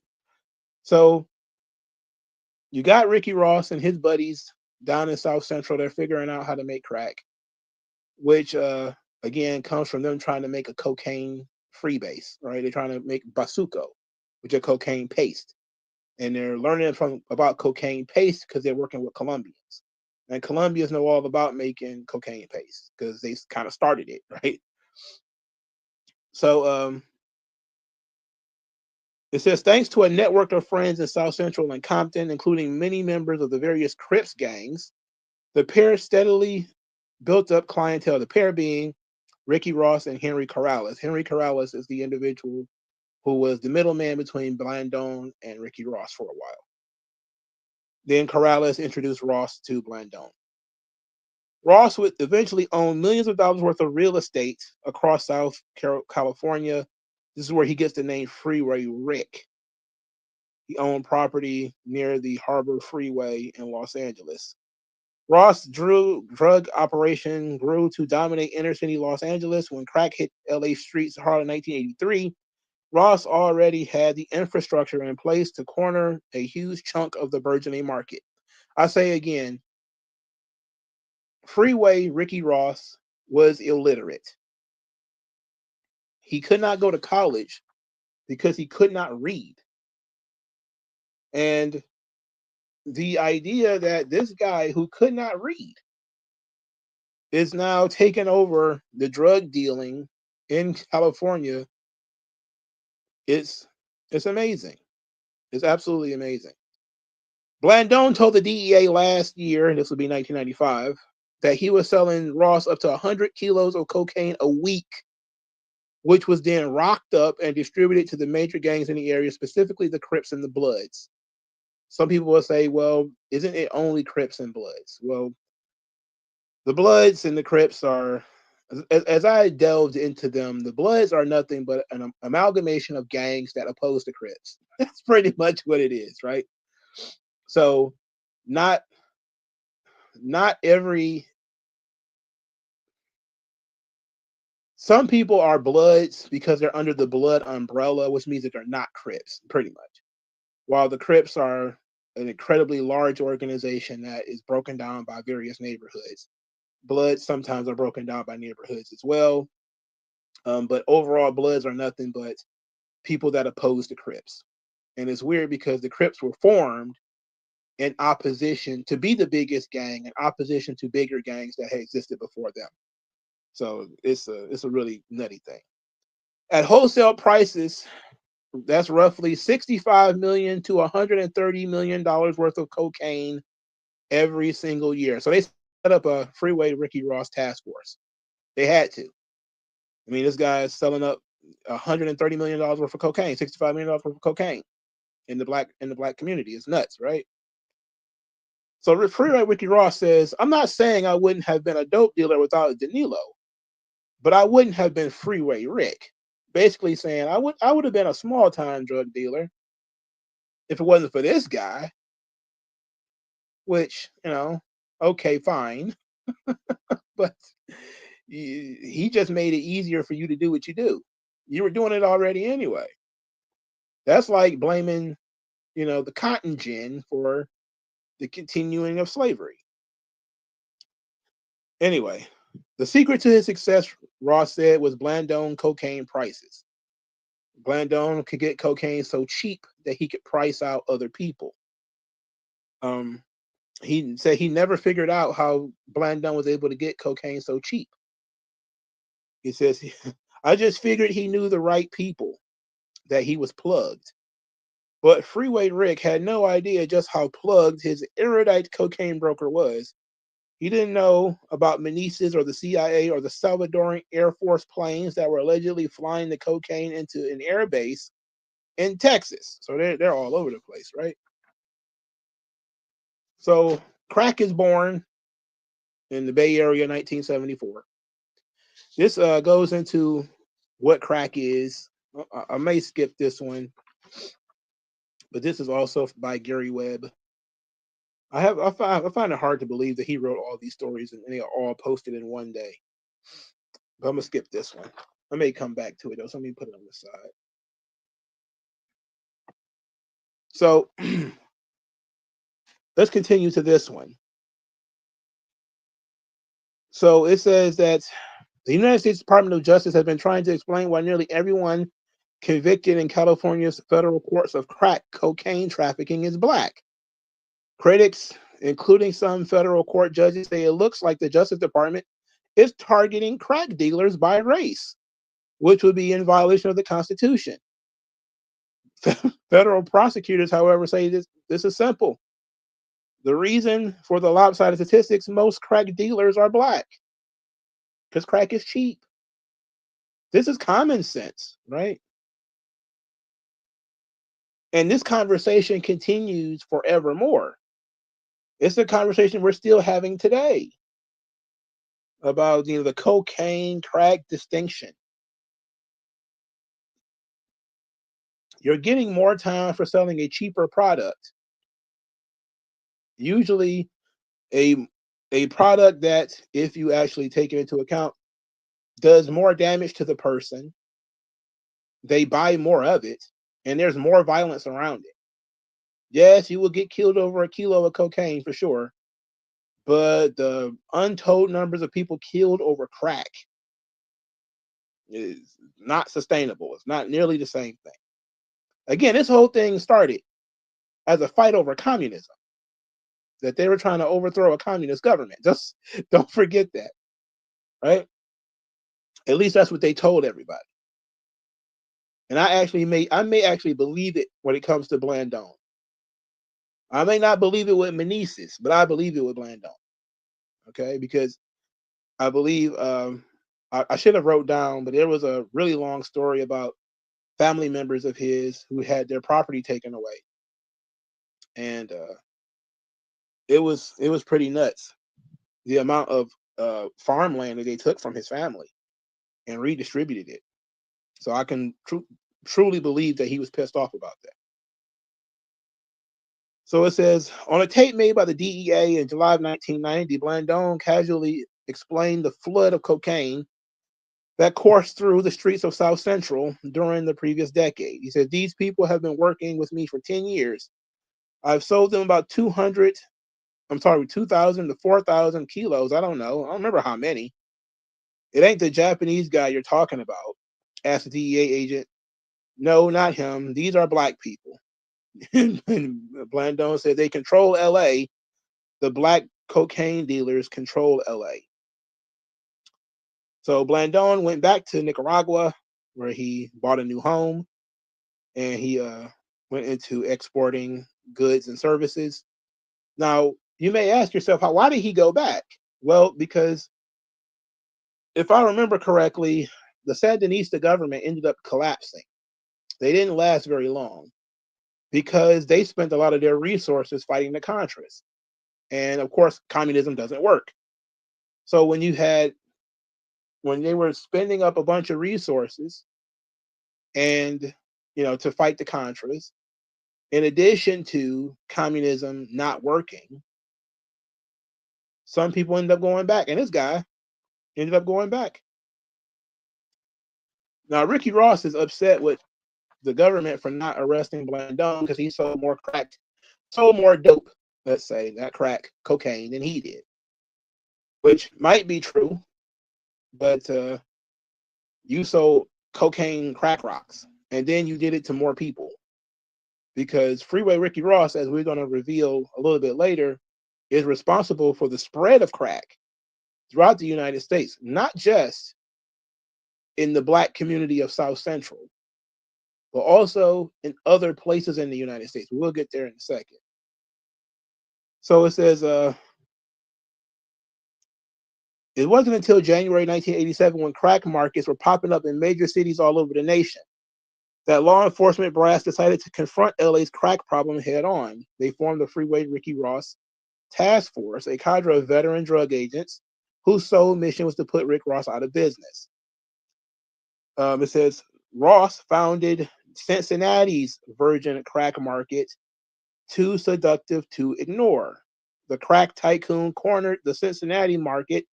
So you got Ricky Ross and his buddies down in South Central. They're figuring out how to make crack, which again comes from them trying to make a cocaine freebase, right? They're trying to make basuco, which is cocaine paste. And they're learning about cocaine paste because they're working with Colombians. And Colombians know all about making cocaine paste because they kind of started it, right? So it says, thanks to a network of friends in South Central and Compton, including many members of the various Crips gangs, the pair steadily built up clientele, the pair being Ricky Ross and Henry Corrales. Henry Corrales is the individual who was the middleman between Blandone and Ricky Ross for a while. Then Corrales introduced Ross to Blandone. Ross would eventually own millions of dollars worth of real estate across South California. This is where he gets the name Freeway Rick. He owned property near the Harbor Freeway in Los Angeles. Ross' drug operation grew to dominate inner city Los Angeles when crack hit LA streets hard in 1983. Ross already had the infrastructure in place to corner a huge chunk of the burgeoning market. I say again, Freeway Ricky Ross was illiterate. He could not go to college because he could not read. And the idea that this guy who could not read is now taking over the drug dealing in California, it's amazing. It's absolutely amazing. Blandone told the DEA last year, and this would be 1995, that he was selling Ross up to 100 kilos of cocaine a week, which was then rocked up and distributed to the major gangs in the area, specifically the Crips and the Bloods. Some people will say, well, isn't it only Crips and Bloods? Well, the Bloods and the Crips are, as I delved into them, the Bloods are nothing but an amalgamation of gangs that oppose the Crips. That's pretty much what it is, right? So, not every. Some people are Bloods because they're under the Blood umbrella, which means that they're not Crips, pretty much. While the Crips are an incredibly large organization that is broken down by various neighborhoods. Bloods sometimes are broken down by neighborhoods as well. But overall, Bloods are nothing but people that oppose the Crips. And it's weird because the Crips were formed in opposition to be the biggest gang, in opposition to bigger gangs that had existed before them. So it's a really nutty thing. At wholesale prices, that's roughly $65 million to $130 million worth of cocaine every single year. So they set up a Freeway Ricky Ross task force. They had to. I mean, this guy is selling up $130 million worth of cocaine, $65 million worth of cocaine in the black community. It's nuts, right? So Freeway Ricky Ross says, I'm not saying I wouldn't have been a dope dealer without Danilo, but I wouldn't have been Freeway Rick. Basically saying I would have been a small time drug dealer if it wasn't for this guy. Which, okay, fine, but he just made it easier for you to do what you do. You were doing it already anyway. That's like blaming, the cotton gin for the continuing of slavery. Anyway, the secret to his success, Ross said, was Blandone cocaine prices. Blandone could get cocaine so cheap that he could price out other people. He said he never figured out how Blandone was able to get cocaine so cheap. He says, I just figured he knew the right people, that he was plugged. But Freeway Rick had no idea just how plugged his erudite cocaine broker was. He didn't know about Meneses or the CIA or the Salvadoran Air Force planes that were allegedly flying the cocaine into an air base in Texas. So they're all over the place, right? So crack is born in the Bay Area in 1974. This goes into what crack is. I may skip this one, but this is also by Gary Webb. I find it hard to believe that he wrote all these stories and they are all posted in one day. But I'm gonna skip this one. I may come back to it though, so let me put it on the side. So let's continue to this one. So it says that the United States Department of Justice has been trying to explain why nearly everyone convicted in California's federal courts of crack cocaine trafficking is black. Critics, including some federal court judges, say it looks like the Justice Department is targeting crack dealers by race, which would be in violation of the Constitution. Federal prosecutors, however, say this is simple. The reason for the lopsided statistics, most crack dealers are black because crack is cheap. This is common sense, right? And this conversation continues forevermore. It's a conversation we're still having today. about the cocaine crack distinction. You're getting more time for selling a cheaper product. Usually a product that, if you actually take it into account, does more damage to the person. They buy more of it, and there's more violence around it. Yes, you will get killed over a kilo of cocaine for sure, but the untold numbers of people killed over crack is not sustainable. It's not nearly the same thing. Again, this whole thing started as a fight over communism, that they were trying to overthrow a communist government. Just don't forget that, right? At least that's what they told everybody. And I may actually believe it when it comes to Blandon. I may not believe it with Meneses, but I believe it with Blandon. Okay, because I believe I should have wrote down, but there was a really long story about family members of his who had their property taken away, and it was pretty nuts, the amount of farmland that they took from his family and redistributed it. So I can truly believe that he was pissed off about that. So it says, on a tape made by the DEA in July of 1990, Blandon casually explained the flood of cocaine that coursed through the streets of South Central during the previous decade. He said, these people have been working with me for 10 years. I've sold them about 2,000 to 4,000 kilos. I don't know. I don't remember how many. It ain't the Japanese guy you're talking about, asked the DEA agent. No, not him. These are black people. And Blandon said they control LA. The black cocaine dealers control LA. So Blandon went back to Nicaragua, where he bought a new home, and he went into exporting goods and services. Now, you may ask yourself, why did he go back? Well, because if I remember correctly, the Sandinista government ended up collapsing. They didn't last very long because they spent a lot of their resources fighting the Contras. And of course, communism doesn't work. So when they were spending up a bunch of resources and to fight the Contras, in addition to communism not working, some people ended up going back, and this guy ended up going back. Now, Ricky Ross is upset with the government for not arresting Blandon because he sold more dope, let's say, not crack, cocaine, than he did, which might be true, but you sold cocaine crack rocks, and then you did it to more people. Because Freeway Ricky Ross, as we're going to reveal a little bit later, is responsible for the spread of crack throughout the United States, not just in the black community of South Central, but also in other places in the United States. We'll get there in a second. So it says, it wasn't until January 1987, when crack markets were popping up in major cities all over the nation, that law enforcement brass decided to confront LA's crack problem head on. They formed the Freeway Ricky Ross Task Force, a cadre of veteran drug agents whose sole mission was to put Rick Ross out of business. It says Ross founded Cincinnati's virgin crack market, too seductive to ignore. The crack tycoon cornered the Cincinnati market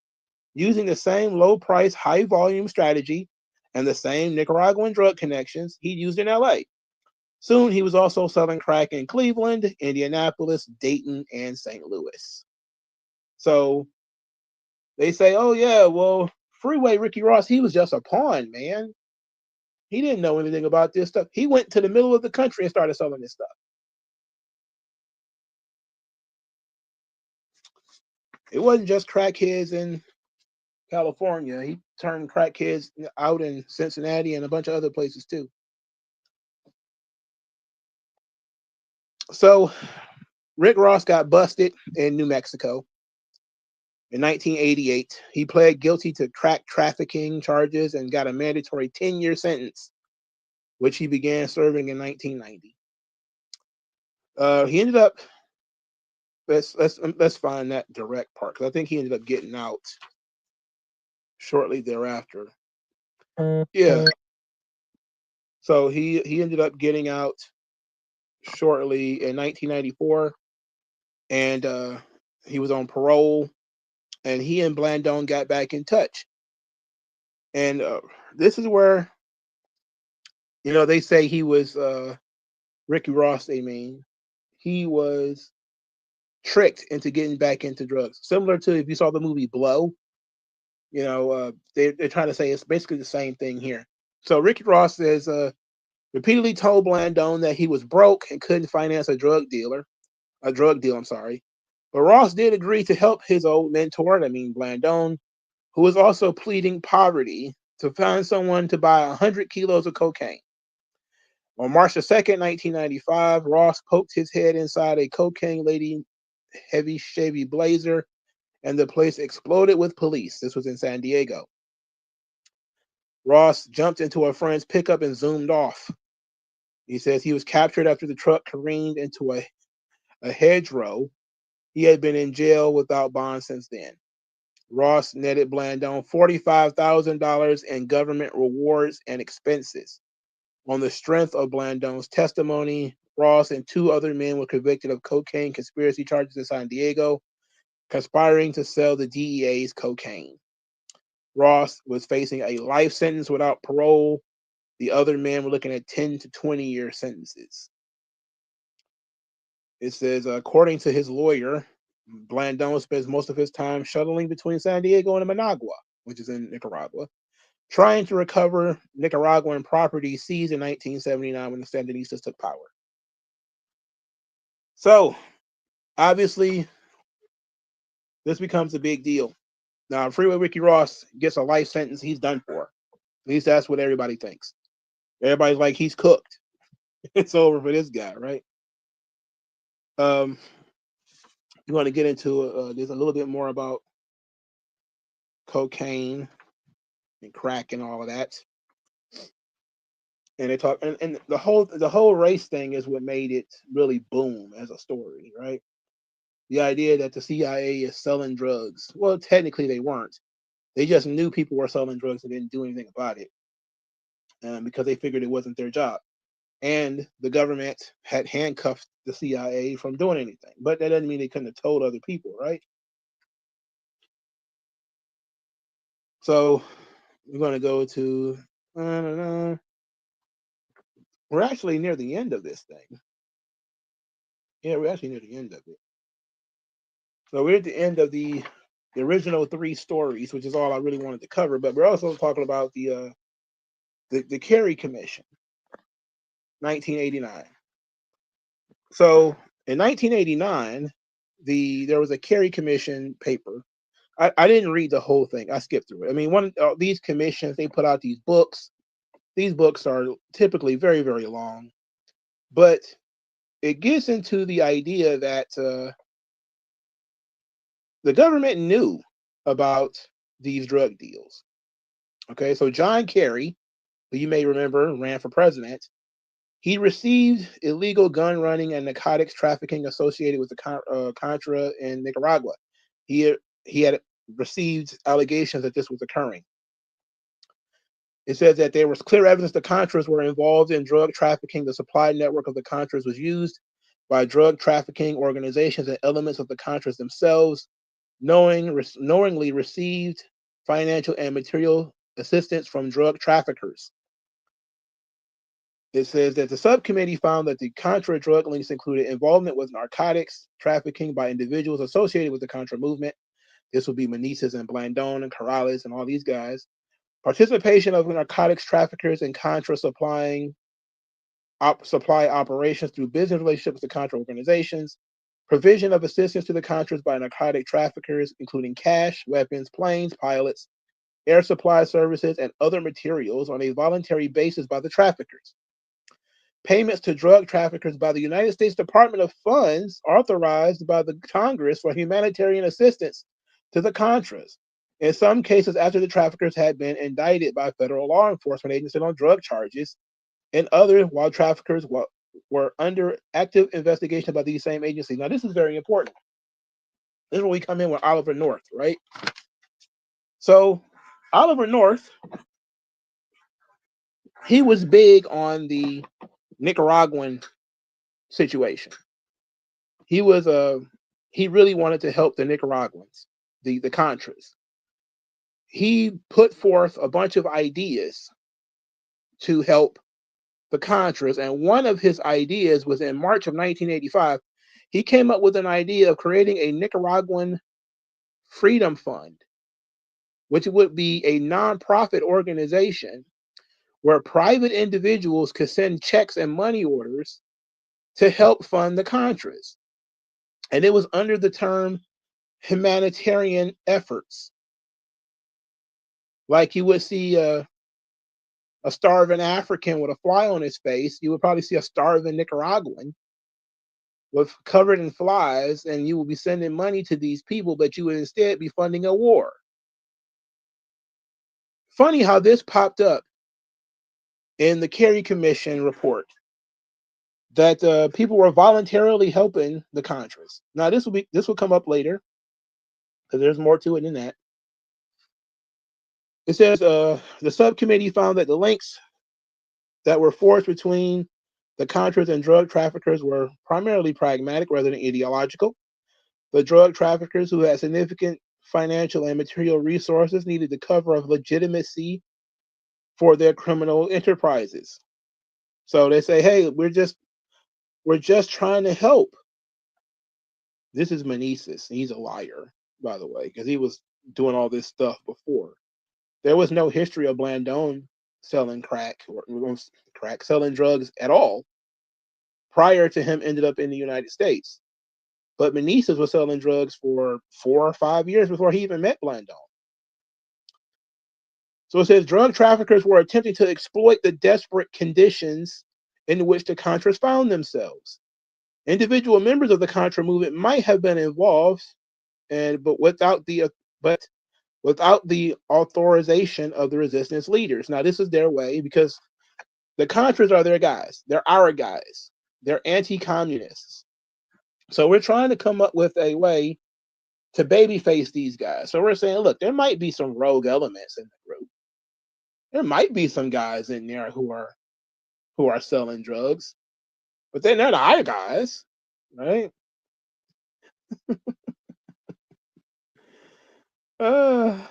using the same low price, high volume strategy and the same Nicaraguan drug connections he used in LA. Soon he was also selling crack in Cleveland, Indianapolis, Dayton, and St. Louis. So they say, oh yeah, well, Freeway Ricky Ross, he was just a pawn, man. He didn't know anything about this stuff. He went to the middle of the country and started selling this stuff. It wasn't just crackheads in California. He turned crackheads out in Cincinnati and a bunch of other places too. So Rick Ross got busted in New Mexico in 1988. He pled guilty to crack trafficking charges and got a mandatory 10-year sentence, which he began serving in 1990. He ended up, let's find that direct part, because I think he ended up getting out shortly thereafter. Yeah. So he ended up getting out shortly in 1994, and he was on parole, and he and Blandone got back in touch. And this is where, they say he was Ricky Ross. They mean he was tricked into getting back into drugs, similar to if you saw the movie Blow. They're trying to say it's basically the same thing here. So Ricky Ross says repeatedly told Blandone that he was broke and couldn't finance a drug deal. I'm sorry. But Ross did agree to help his old mentor, Blandone, who was also pleading poverty, to find someone to buy 100 kilos of cocaine. On March the 2nd, 1995, Ross poked his head inside a cocaine-laden heavy Chevy Blazer, and the place exploded with police. This was in San Diego. Ross jumped into a friend's pickup and zoomed off. He says he was captured after the truck careened into a hedgerow. He had been in jail without bond since then. Ross netted Blandone $45,000 in government rewards and expenses. On the strength of Blandone's testimony, Ross and two other men were convicted of cocaine conspiracy charges in San Diego, conspiring to sell the DEA's cocaine. Ross was facing a life sentence without parole. The other men were looking at 10 to 20-year sentences. It says, according to his lawyer, Blandone spends most of his time shuttling between San Diego and Managua, which is in Nicaragua, trying to recover Nicaraguan property seized in 1979 when the Sandinistas took power. So, obviously, this becomes a big deal. Now, Freeway Ricky Ross gets a life sentence. He's done for. At least that's what everybody thinks. Everybody's like, he's cooked. It's over for this guy, right? You want to get into there's a little bit more about cocaine and crack and all of that. And they talk, and the whole race thing is what made it really boom as a story, right? The idea that the CIA is selling drugs. Well, technically they weren't. They just knew people were selling drugs and didn't do anything about it, because they figured it wasn't their job. And the government had handcuffed the CIA from doing anything. But that doesn't mean they couldn't have told other people, right? So we're going to go to, we're actually near the end of this thing. Yeah, we're actually near the end of it. So we're at the end of the original 3 stories, which is all I really wanted to cover. But we're also talking about the Kerry Commission, 1989. So in 1989, there was a Kerry Commission paper. I didn't read the whole thing. I skipped through it. I mean, these commissions, they put out these books. These books are typically very, very long, but it gets into the idea that the government knew about these drug deals. Okay, so John Kerry, who you may remember ran for president, he received illegal gun running and narcotics trafficking associated with the Contra in Nicaragua. He had received allegations that this was occurring. It says that there was clear evidence the Contras were involved in drug trafficking. The supply network of the Contras was used by drug trafficking organizations and elements of the Contras themselves, knowingly received financial and material assistance from drug traffickers. It says that the subcommittee found that the Contra drug links included involvement with narcotics trafficking by individuals associated with the Contra movement. This would be Meneses and Blandone and Corrales and all these guys. Participation of narcotics traffickers in Contra supply operations through business relationships with the Contra organizations. Provision of assistance to the Contras by narcotic traffickers, including cash, weapons, planes, pilots, air supply services, and other materials on a voluntary basis by the traffickers. Payments to drug traffickers by the United States Department of Funds authorized by the Congress for humanitarian assistance to the Contras. In some cases, after the traffickers had been indicted by federal law enforcement agencies on drug charges, and others while traffickers were under active investigation by these same agencies. Now, this is very important. This is where we come in with Oliver North, right? So, Oliver North, he was big on the Nicaraguan situation. He was he really wanted to help the Nicaraguans, the Contras. He put forth a bunch of ideas to help the Contras, and one of his ideas was in March of 1985. He came up with an idea of creating a Nicaraguan Freedom Fund, which would be a nonprofit organization where private individuals could send checks and money orders to help fund the Contras. And it was under the term humanitarian efforts. Like you would see a starving African with a fly on his face, you would probably see a starving Nicaraguan with covered in flies, and you will be sending money to these people, but you would instead be funding a war. Funny how this popped up in the Kerry Commission report, that people were voluntarily helping the Contras. Now this will come up later because there's more to it than that. It says the subcommittee found that the links that were forged between the Contras and drug traffickers were primarily pragmatic rather than ideological. The drug traffickers, who had significant financial and material resources, needed the cover of legitimacy for their criminal enterprises. So they say, hey, we're just trying to help. This is Meneses. He's a liar, by the way, because he was doing all this stuff before. There was no history of Blandone selling selling drugs at all prior to him ended up in the United States. But Meneses was selling drugs for 4 or 5 years before he even met Blandone. So it says drug traffickers were attempting to exploit the desperate conditions in which the Contras found themselves. Individual members of the Contra movement might have been involved, but without the authorization of the resistance leaders. Now, this is their way because the Contras are their guys. They're our guys. They're anti-communists. So we're trying to come up with a way to babyface these guys. So we're saying, look, there might be some rogue elements in the group. There might be some guys in there who are selling drugs, but they're not our guys, right? Oh,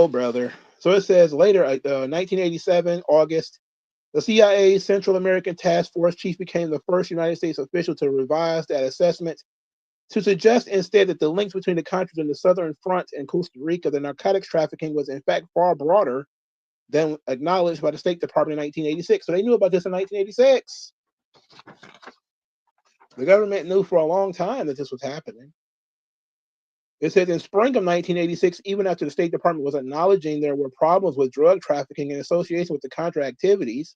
brother. So it says later, 1987, August, the CIA Central American Task Force chief became the first United States official to revise that assessment to suggest instead that the links between the Contras and the Southern Front and Costa Rica, the narcotics trafficking was in fact far broader than acknowledged by the State Department in 1986. So they knew about this in 1986. The government knew for a long time that this was happening. It says in spring of 1986, even after the State Department was acknowledging there were problems with drug trafficking in association with the Contra activities,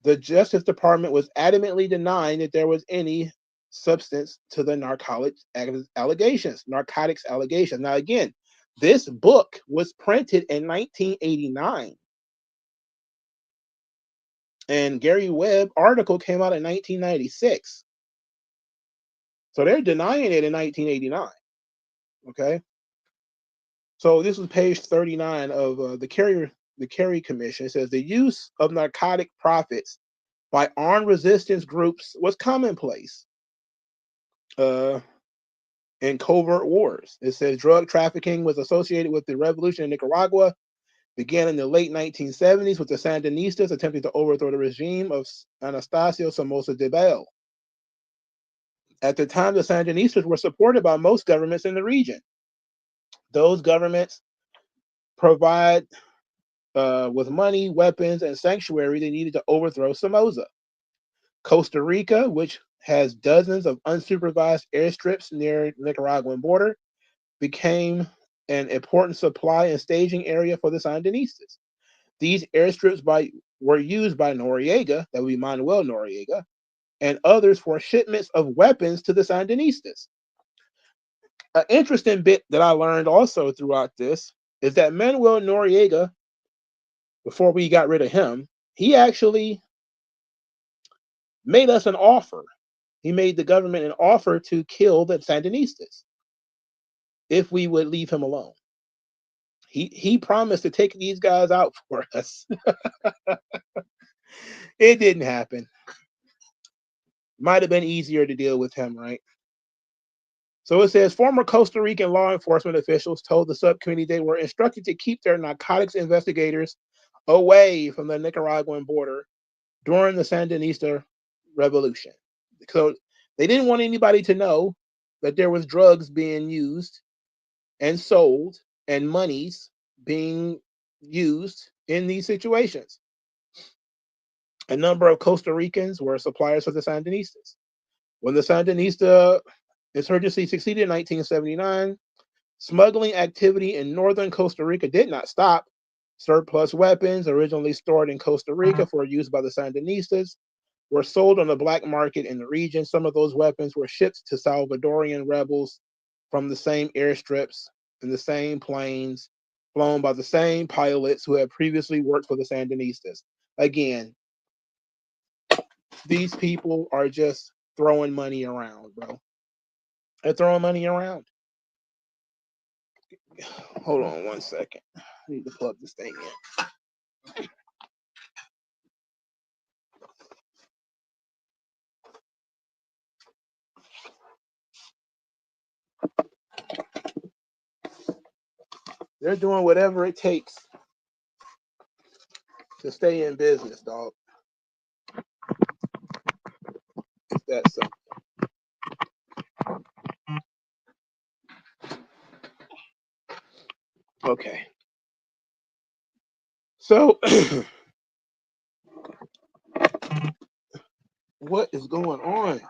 the Justice Department was adamantly denying that there was any substance to the narcotics allegations. Now, again, this book was printed in 1989. And Gary Webb article came out in 1996. So they're denying it in 1989. Okay. So this is page 39 of the Kerry Commission. It says the use of narcotic profits by armed resistance groups was commonplace in covert wars. It says drug trafficking was associated with the revolution in Nicaragua, began in the late 1970s with the Sandinistas attempting to overthrow the regime of Anastasio Somoza Debayle. At the time, the Sandinistas were supported by most governments in the region. Those governments provide with money, weapons, and sanctuary they needed to overthrow Somoza. Costa Rica, which has dozens of unsupervised airstrips near the Nicaraguan border, became an important supply and staging area for the Sandinistas. These airstrips were used by Noriega, that would be Manuel Noriega, and others for shipments of weapons to the Sandinistas. An interesting bit that I learned also throughout this is that Manuel Noriega, before we got rid of him, he actually made us an offer. He made the government an offer to kill the Sandinistas if we would leave him alone. He promised to take these guys out for us. It didn't happen. Might have been easier to deal with him, right? So it says former Costa Rican law enforcement officials told the subcommittee they were instructed to keep their narcotics investigators away from the Nicaraguan border during the Sandinista revolution. So they didn't want anybody to know that there was drugs being used and sold and monies being used in these situations. A number of Costa Ricans were suppliers for the Sandinistas. When the Sandinista insurgency succeeded in 1979, smuggling activity in northern Costa Rica did not stop. Surplus weapons, originally stored in Costa Rica for use by the Sandinistas, were sold on the black market in the region. Some of those weapons were shipped to Salvadorian rebels from the same airstrips and the same planes flown by the same pilots who had previously worked for the Sandinistas. Again, these people are just throwing money around, bro. They're throwing money around. Hold on one second. I need to plug this thing in. They're doing whatever it takes to stay in business, dog. It's that simple. Okay. So, what is going on?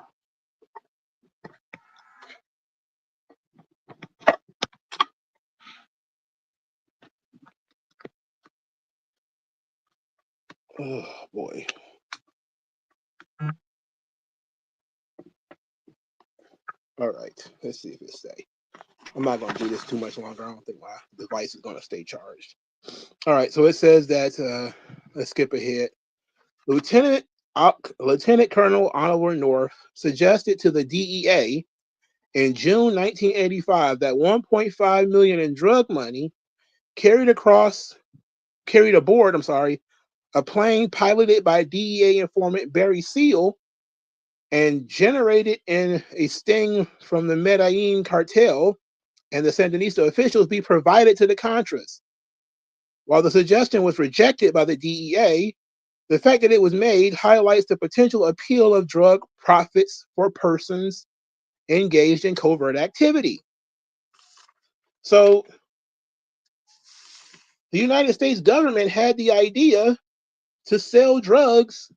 Oh, boy. All right. Let's see if it stays. I'm not going to do this too much longer. I don't think my device is going to stay charged. All right. So it says that, let's skip ahead. Lieutenant Colonel Oliver North suggested to the DEA in June 1985 that 1.5 million in drug money carried aboard, a plane piloted by DEA informant Barry Seal and generated in a sting from the Medellin cartel and the Sandinista officials be provided to the Contras. While the suggestion was rejected by the DEA, the fact that it was made highlights the potential appeal of drug profits for persons engaged in covert activity. So the United States government had the idea to sell drugs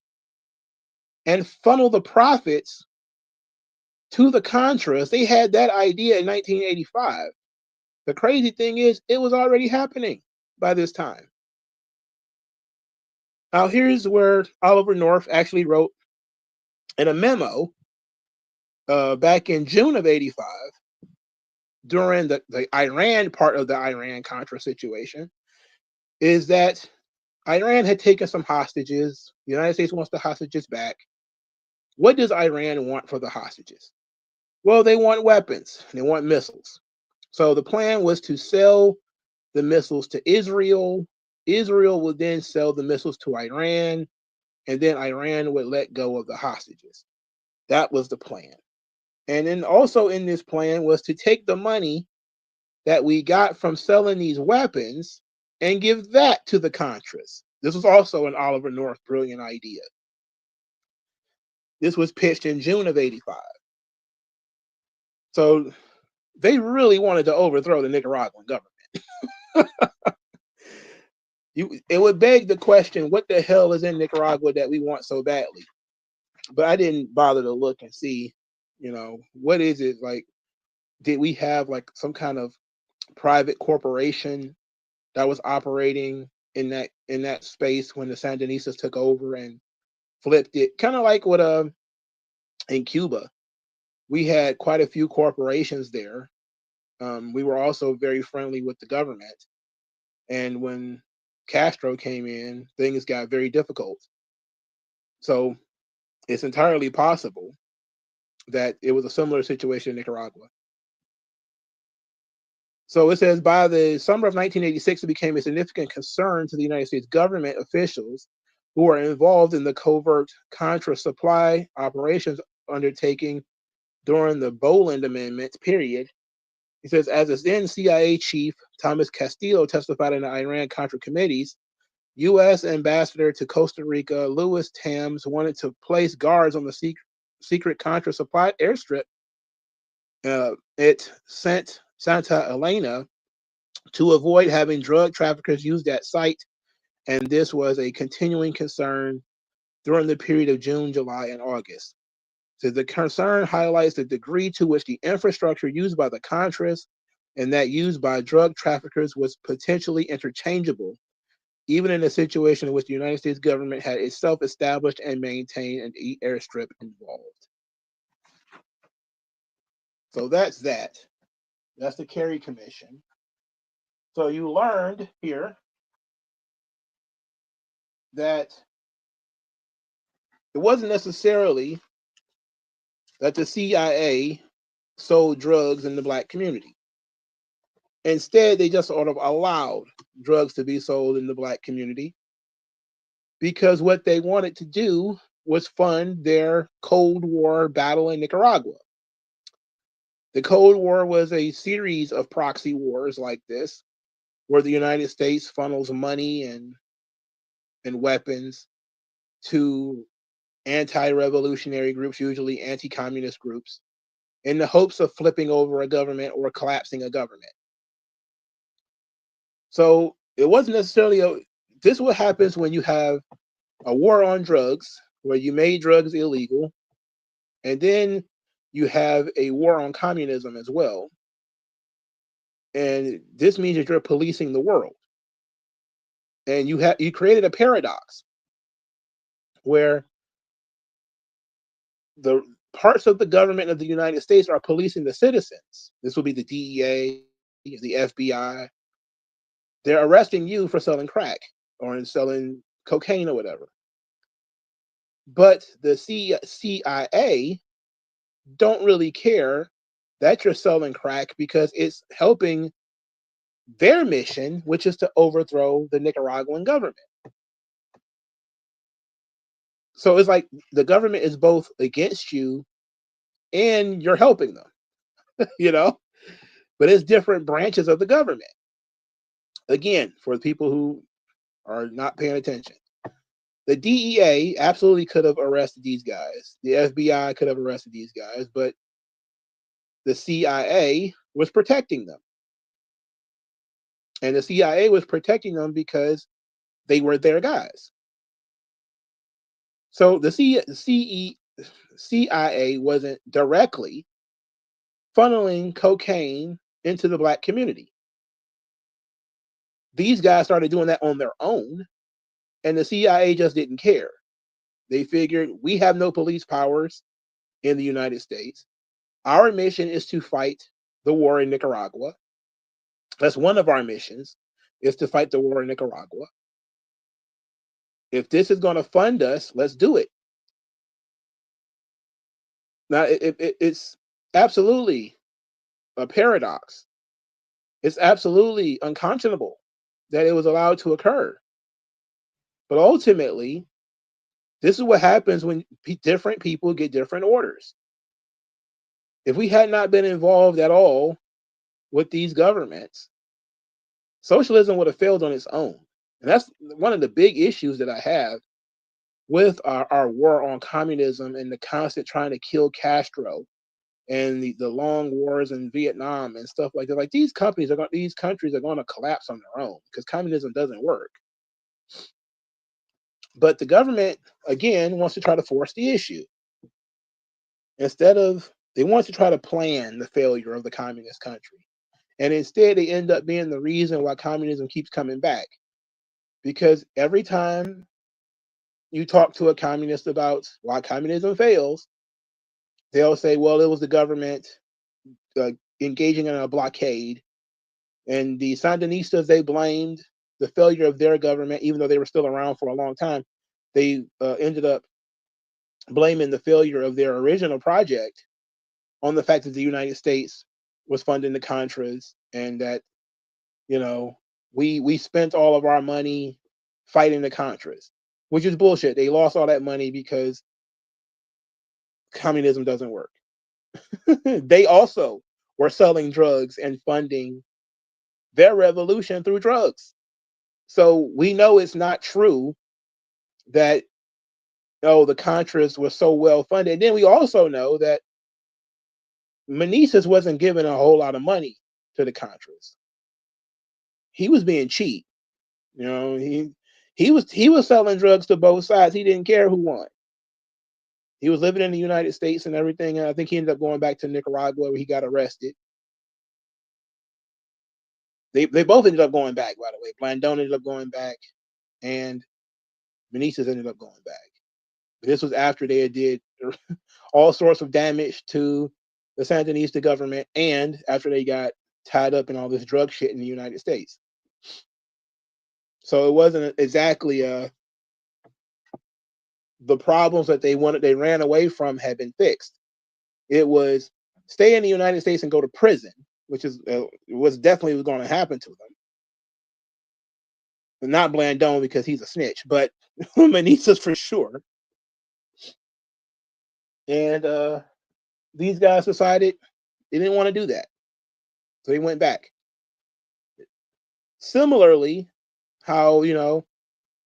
and funnel the profits to the Contras. They had that idea in 1985. The crazy thing is, it was already happening by this time. Now, here's where Oliver North actually wrote in a memo back in June of 85, during the Iran part of the Iran-Contra situation, is that Iran had taken some hostages. The United States wants the hostages back. What does Iran want for the hostages? Well, they want weapons. They want missiles. So the plan was to sell the missiles to Israel. Israel would then sell the missiles to Iran, and then Iran would let go of the hostages. That was the plan. And then also in this plan was to take the money that we got from selling these weapons and give that to the Contras. This was also an Oliver North brilliant idea. This was pitched in June of 85. So they really wanted to overthrow the Nicaraguan government. It would beg the question, what the hell is in Nicaragua that we want so badly? But I didn't bother to look and see, what is it like? Did we have like some kind of private corporation that was operating in that space when the Sandinistas took over and flipped it? Kind of like what in Cuba, we had quite a few corporations there. We were also very friendly with the government, and when Castro came in, things got very difficult. So it's entirely possible that it was a similar situation in Nicaragua. So it says, by the summer of 1986, it became a significant concern to the United States government officials who were involved in the covert Contra supply operations undertaking during the Boland Amendment period. He says, as a then CIA chief, Thomas Castillo testified in the Iran-Contra committees, U.S. Ambassador to Costa Rica, Louis Tams, wanted to place guards on the secret Contra supply airstrip at Santa Elena to avoid having drug traffickers use that site, and this was a continuing concern during the period of June, July, and August. So the concern highlights the degree to which the infrastructure used by the Contras and that used by drug traffickers was potentially interchangeable, even in a situation in which the United States government had itself established and maintained an airstrip involved. So that's that. That's the Kerry Commission. So you learned here that it wasn't necessarily that the CIA sold drugs in the black community. Instead, they just sort of allowed drugs to be sold in the black community because what they wanted to do was fund their Cold War battle in Nicaragua. The Cold War was a series of proxy wars like this, where the United States funnels money and weapons to anti-revolutionary groups, usually anti-communist groups, in the hopes of flipping over a government or collapsing a government. So it wasn't necessarily this is what happens when you have a war on drugs, where you made drugs illegal, and then you have a war on communism as well. And this means that you're policing the world. And you created a paradox where the parts of the government of the United States are policing the citizens. This will be the DEA, the FBI. They're arresting you for selling crack or selling cocaine or whatever. But the CIA don't really care that you're selling crack because it's helping their mission, which is to overthrow the Nicaraguan government. So it's like the government is both against you and you're helping them, but it's different branches of the government. Again, for the people who are not paying attention, the DEA absolutely could have arrested these guys. The FBI could have arrested these guys, but the CIA was protecting them. And the CIA was protecting them because they were their guys. So the CIA wasn't directly funneling cocaine into the black community. These guys started doing that on their own, and the CIA just didn't care. They figured, we have no police powers in the United States. Our mission is to fight the war in Nicaragua. That's one of our missions, is to fight the war in Nicaragua. If this is going to fund us, let's do it. Now, it's absolutely a paradox. It's absolutely unconscionable that it was allowed to occur. But ultimately, this is what happens when different people get different orders. If we had not been involved at all with these governments, socialism would have failed on its own. And that's one of the big issues that I have with our war on communism and the constant trying to kill Castro and the long wars in Vietnam and stuff like that. Like these countries are going to collapse on their own because communism doesn't work. But the government, again, wants to try to force the issue. They want to try to plan the failure of the communist country. And instead, they end up being the reason why communism keeps coming back. Because every time you talk to a communist about why communism fails, they'll say, well, it was the government engaging in a blockade. And the Sandinistas, they blamed the failure of their government, even though they were still around for a long time. They ended up blaming the failure of their original project on the fact that the United States was funding the Contras, and that, you know, we spent all of our money fighting the Contras, which is bullshit. They lost all that money because communism doesn't work. They also were selling drugs and funding their revolution through drugs. So we know it's not true that, oh, the Contras were so well funded. And then we also know that Meneses wasn't giving a whole lot of money to the Contras. He was being cheap. You know, he was selling drugs to both sides. He didn't care who won. He was living in the United States and everything. And I think he ended up going back to Nicaragua where he got arrested. They both ended up going back, by the way. Blandon ended up going back, and Meneses ended up going back. But this was after they did all sorts of damage to the Sandinista government, and after they got tied up in all this drug shit in the United States. So it wasn't exactly the problems that they ran away from had been fixed. It was stay in the United States and go to prison, which is was definitely going to happen to them. But not Blandon because he's a snitch, but Meneses for sure. And these guys decided they didn't want to do that, so they went back. Similarly, how, you know,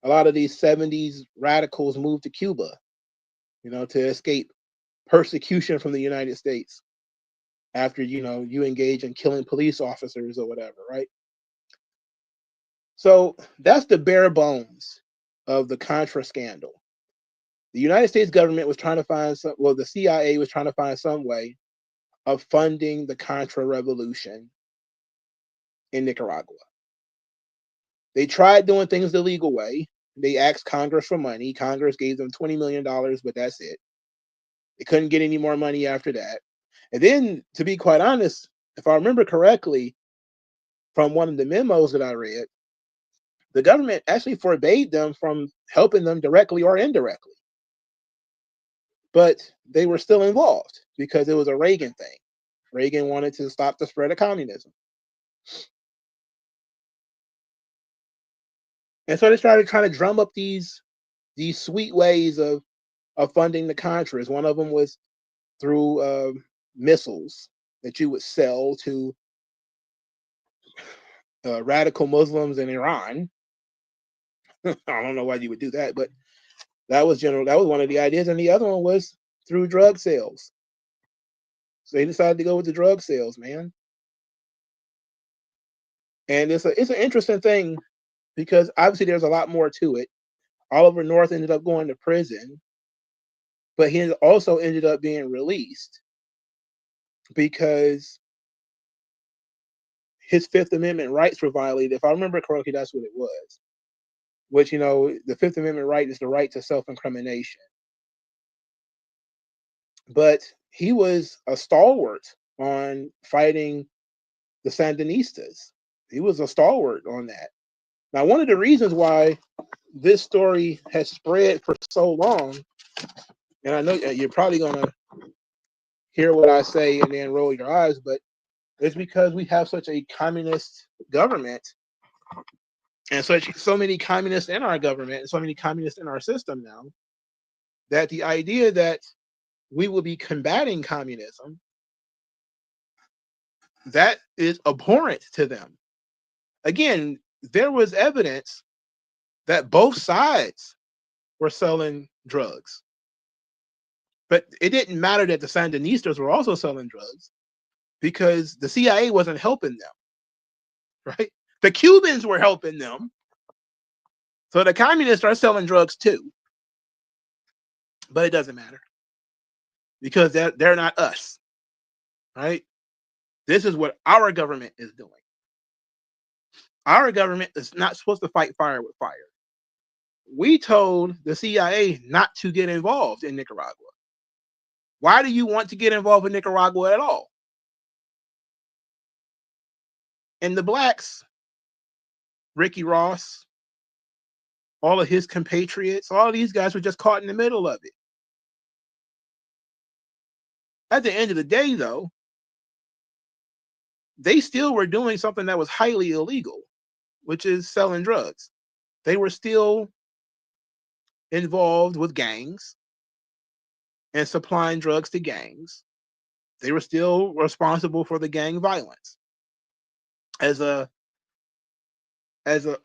a lot of these 70s radicals moved to Cuba, you know, to escape persecution from the United States after, you know, you engage in killing police officers or whatever, right? So that's the bare bones of the Contra scandal. The United States government was trying to find the CIA was trying to find some way of funding the Contra revolution in Nicaragua. They tried doing things the legal way. They asked Congress for money. Congress gave them $20 million, but that's it. They couldn't get any more money after that. And then, to be quite honest, if I remember correctly, from one of the memos that I read, the government actually forbade them from helping them directly or indirectly. But they were still involved because it was a Reagan thing. Reagan wanted to stop the spread of communism. And so they started trying to drum up these sweet ways of funding the Contras. One of them was through missiles that you would sell to radical Muslims in Iran. I don't know why you would do that, but that was one of the ideas. And the other one was through drug sales. So they decided to go with the drug sales, man. And it's an interesting thing because obviously there's a lot more to it. Oliver North ended up going to prison, but he also ended up being released because his Fifth Amendment rights were violated. If I remember correctly, that's what it was. Which, you know, the Fifth Amendment right is the right to self-incrimination. But he was a stalwart on fighting the Sandinistas. He was a stalwart on that. Now, one of the reasons why this story has spread for so long, and I know you're probably going to hear what I say and then roll your eyes, but it's because we have such a communist government and so many communists in our government and so many communists in our system now, that the idea that we will be combating communism, that is abhorrent to them. Again, there was evidence that both sides were selling drugs. But it didn't matter that the Sandinistas were also selling drugs because the CIA wasn't helping them, right? The Cubans were helping them. So the communists are selling drugs too. But it doesn't matter because they're not us, right? This is what our government is doing. Our government is not supposed to fight fire with fire. We told the CIA not to get involved in Nicaragua. Why do you want to get involved in Nicaragua at all? And the blacks, Ricky Ross, all of his compatriots, all of these guys were just caught in the middle of it. At the end of the day, though, they still were doing something that was highly illegal, which is selling drugs. They were still involved with gangs and supplying drugs to gangs. They were still responsible for the gang violence. As a as a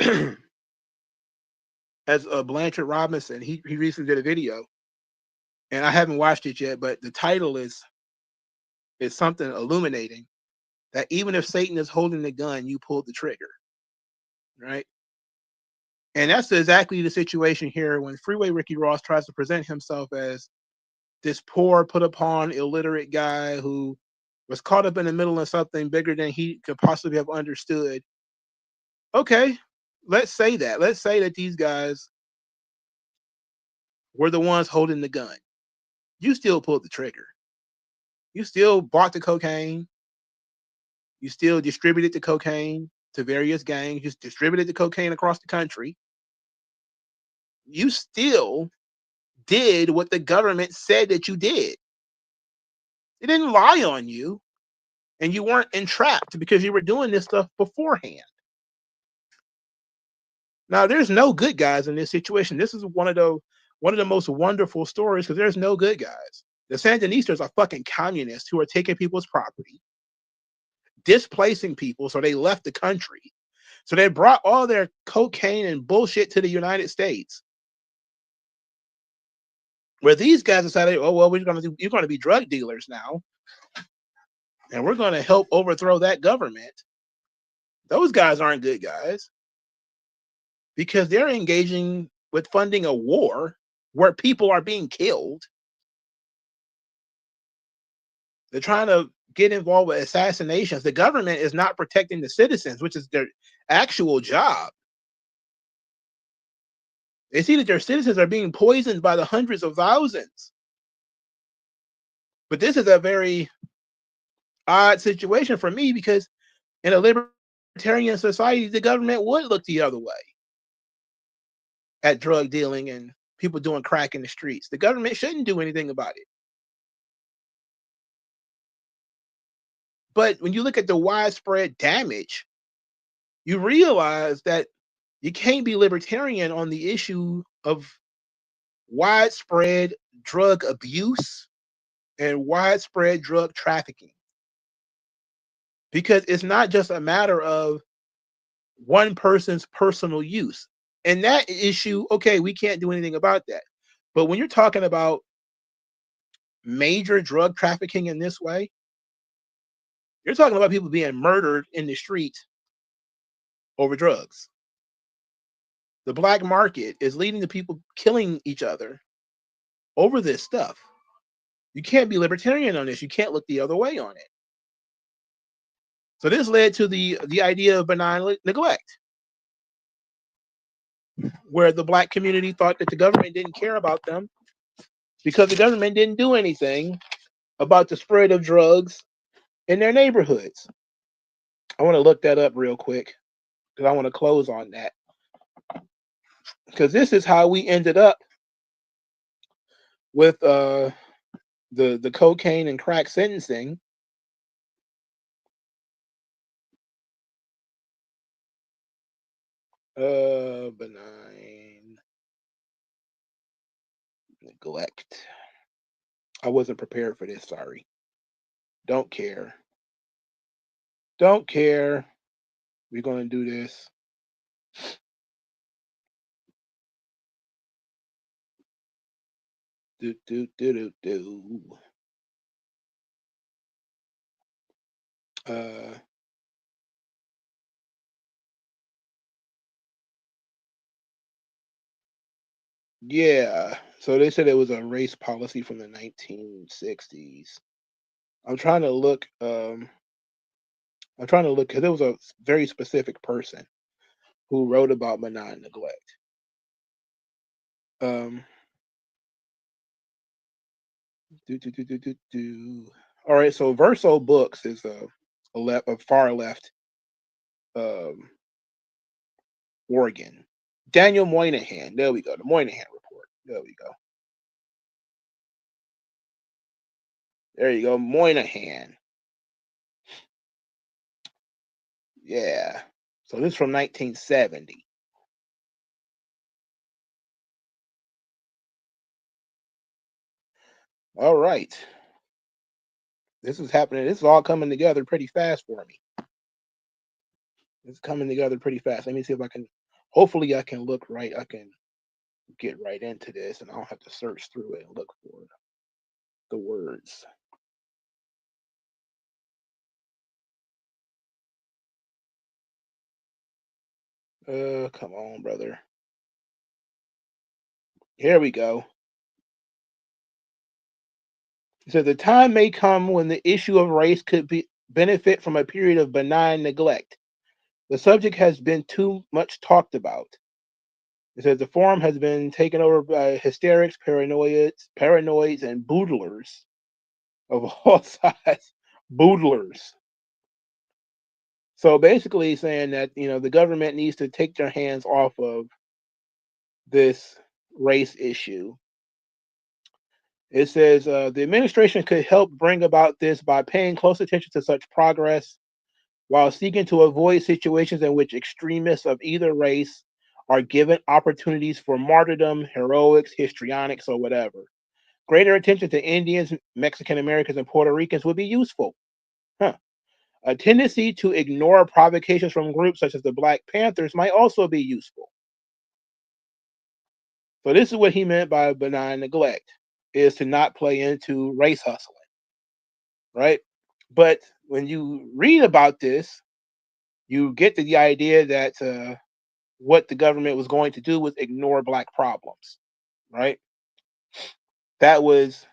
as a Blanchard Robinson, he recently did a video, and I haven't watched it yet, but the title is something illuminating, that even if Satan is holding the gun, you pulled the trigger, right? And that's exactly the situation here when Freeway Ricky Ross tries to present himself as this poor, put upon, illiterate guy who was caught up in the middle of something bigger than he could possibly have understood. Okay, let's say that. Let's say that these guys were the ones holding the gun. You still pulled the trigger. You still bought the cocaine. You still distributed the cocaine to various gangs. You distributed the cocaine across the country. You still did what the government said that you did. It didn't lie on you, and you weren't entrapped because you were doing this stuff beforehand. Now, there's no good guys in this situation. This is one of the most wonderful stories because there's no good guys. The Sandinistas are fucking communists who are taking people's property, displacing people, so they left the country. So they brought all their cocaine and bullshit to the United States, where these guys decided, oh well, you're going to be drug dealers now, and we're going to help overthrow that government. Those guys aren't good guys because they're engaging with funding a war where people are being killed. They're trying to get involved with assassinations. The government is not protecting the citizens, which is their actual job. They see that their citizens are being poisoned by the hundreds of thousands. But this is a very odd situation for me because in a libertarian society, the government would look the other way at drug dealing and people doing crack in the streets. The government shouldn't do anything about it. But when you look at the widespread damage, you realize that you can't be libertarian on the issue of widespread drug abuse and widespread drug trafficking. Because it's not just a matter of one person's personal use. And that issue, okay, we can't do anything about that. But when you're talking about major drug trafficking in this way, you're talking about people being murdered in the street over drugs. The black market is leading to people killing each other over this stuff. You can't be libertarian on this. You can't look the other way on it. So this led to the idea of benign neglect, where the black community thought that the government didn't care about them because the government didn't do anything about the spread of drugs in their neighborhoods. I want to look that up real quick because I want to close on that. Because this is how we ended up with the cocaine and crack sentencing. Benign neglect. I wasn't prepared for this, sorry. Don't care. Don't care. We're going to do this. Do. Yeah. So they said it was a race policy from the 1960s. I'm trying to look because it was a very specific person who wrote about benign neglect. All right, so Verso Books is a far left organ. Daniel Moynihan. There we go. The Moynihan Report. There we go. There you go. Moynihan. Yeah. So this is from 1970. All right. This is happening. This is all coming together pretty fast for me. It's coming together pretty fast. Let me see if I can. Hopefully, I can look right. I can get right into this, and I don't have to search through it and look for the words. Come on, brother. Here we go. So the time may come when the issue of race could benefit from a period of benign neglect. The subject has been too much talked about. It says the forum has been taken over by hysterics, paranoids, and boodlers of all sides. Boodlers. So basically saying that, the government needs to take their hands off of this race issue. It says the administration could help bring about this by paying close attention to such progress while seeking to avoid situations in which extremists of either race are given opportunities for martyrdom, heroics, histrionics, or whatever. Greater attention to Indians, Mexican Americans, and Puerto Ricans would be useful. Huh. A tendency to ignore provocations from groups such as the Black Panthers might also be useful. So this is what he meant by benign neglect, is to not play into race hustling, right? But when you read about this, you get to the idea that what the government was going to do was ignore Black problems, right? That was,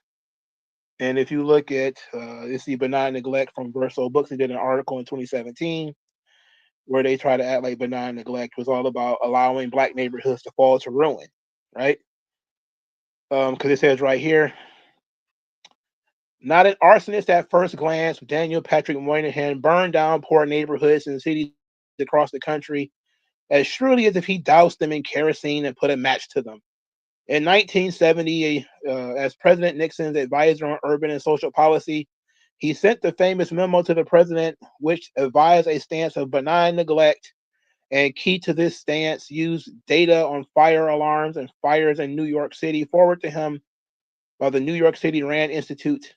and if you look at, it's the benign neglect from Verso Books. They did an article in 2017 where they try to act like benign neglect was all about allowing Black neighborhoods to fall to ruin, right? Because it says right here, not an arsonist at first glance, Daniel Patrick Moynihan burned down poor neighborhoods in cities across the country as surely as if he doused them in kerosene and put a match to them. In 1970, as President Nixon's advisor on urban and social policy, he sent the famous memo to the president, which advised a stance of benign neglect. And key to this stance, used data on fire alarms and fires in New York City forward to him by the New York City Rand Institute.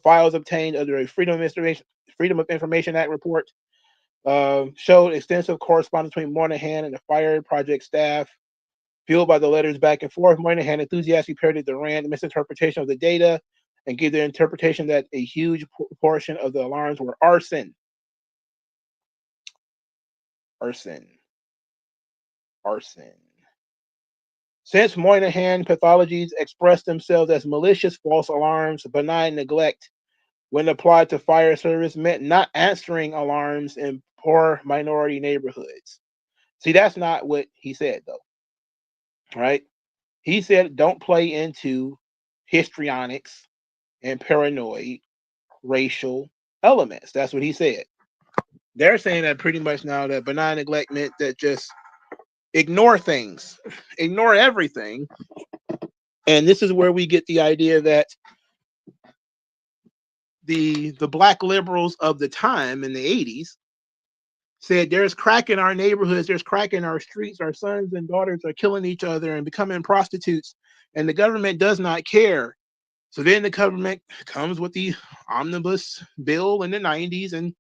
Files obtained under a Freedom of Information Act report showed extensive correspondence between Moynihan and the fire project staff. Fueled by the letters back and forth, Moynihan enthusiastically parroted the Rand misinterpretation of the data and gave the interpretation that a huge portion of the alarms were arson. Arson. Since Moynihan pathologies express themselves as malicious false alarms, benign neglect, when applied to fire service, meant not answering alarms in poor minority neighborhoods. See, that's not what he said, though, right? He said don't play into histrionics and paranoid racial elements. That's what he said. They're saying that pretty much now that benign neglect meant that just ignore things, ignore everything. And this is where we get the idea that the Black liberals of the time in the 80s said there's crack in our neighborhoods, there's crack in our streets, our sons and daughters are killing each other and becoming prostitutes, and the government does not care. So then the government comes with the omnibus bill in the 90s and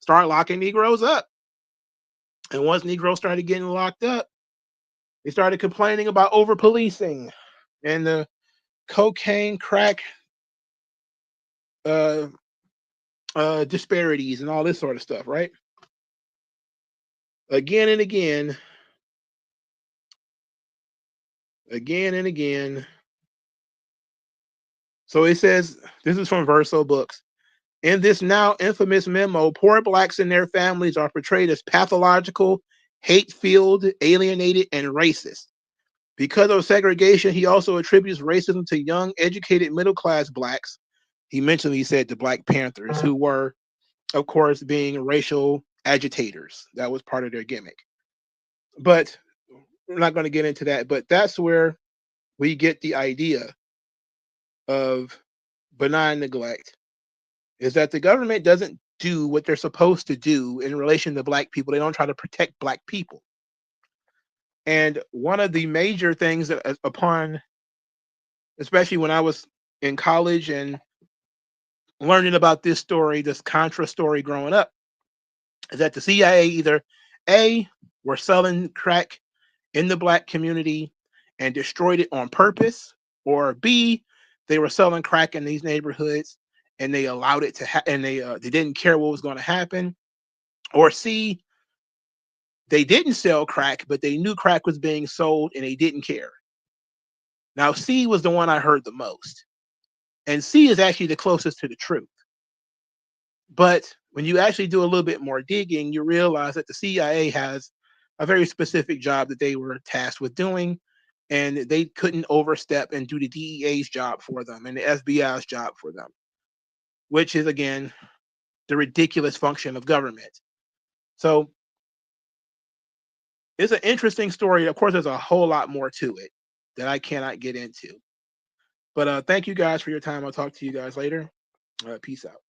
start locking Negroes up. And once Negroes started getting locked up, they started complaining about over policing and the cocaine crack disparities and all this sort of stuff, right? Again and again. So it says, this is from Verso Books. In this now infamous memo, poor Blacks and their families are portrayed as pathological, hate-filled, alienated, and racist. Because of segregation, he also attributes racism to young, educated, middle-class Blacks. He said the Black Panthers, who were, of course, being racial agitators. That was part of their gimmick. But we're not going to get into that. But that's where we get the idea of benign neglect, is that the government doesn't do what they're supposed to do in relation to black people. They don't try to protect black people. And one of the major things that upon, especially when I was in college and learning about this story, this Contra story growing up, is that the CIA either A, were selling crack in the black community and destroyed it on purpose, or B, they were selling crack in these neighborhoods and they allowed it to happen, and they didn't care what was going to happen, or C, they didn't sell crack, but they knew crack was being sold and they didn't care. Now, C was the one I heard the most. And C is actually the closest to the truth. But when you actually do a little bit more digging, you realize that the CIA has a very specific job that they were tasked with doing, and they couldn't overstep and do the DEA's job for them and the FBI's job for them, which is, again, the ridiculous function of government. So it's an interesting story. Of course, there's a whole lot more to it that I cannot get into. But thank you guys for your time. I'll talk to you guys later. Peace out.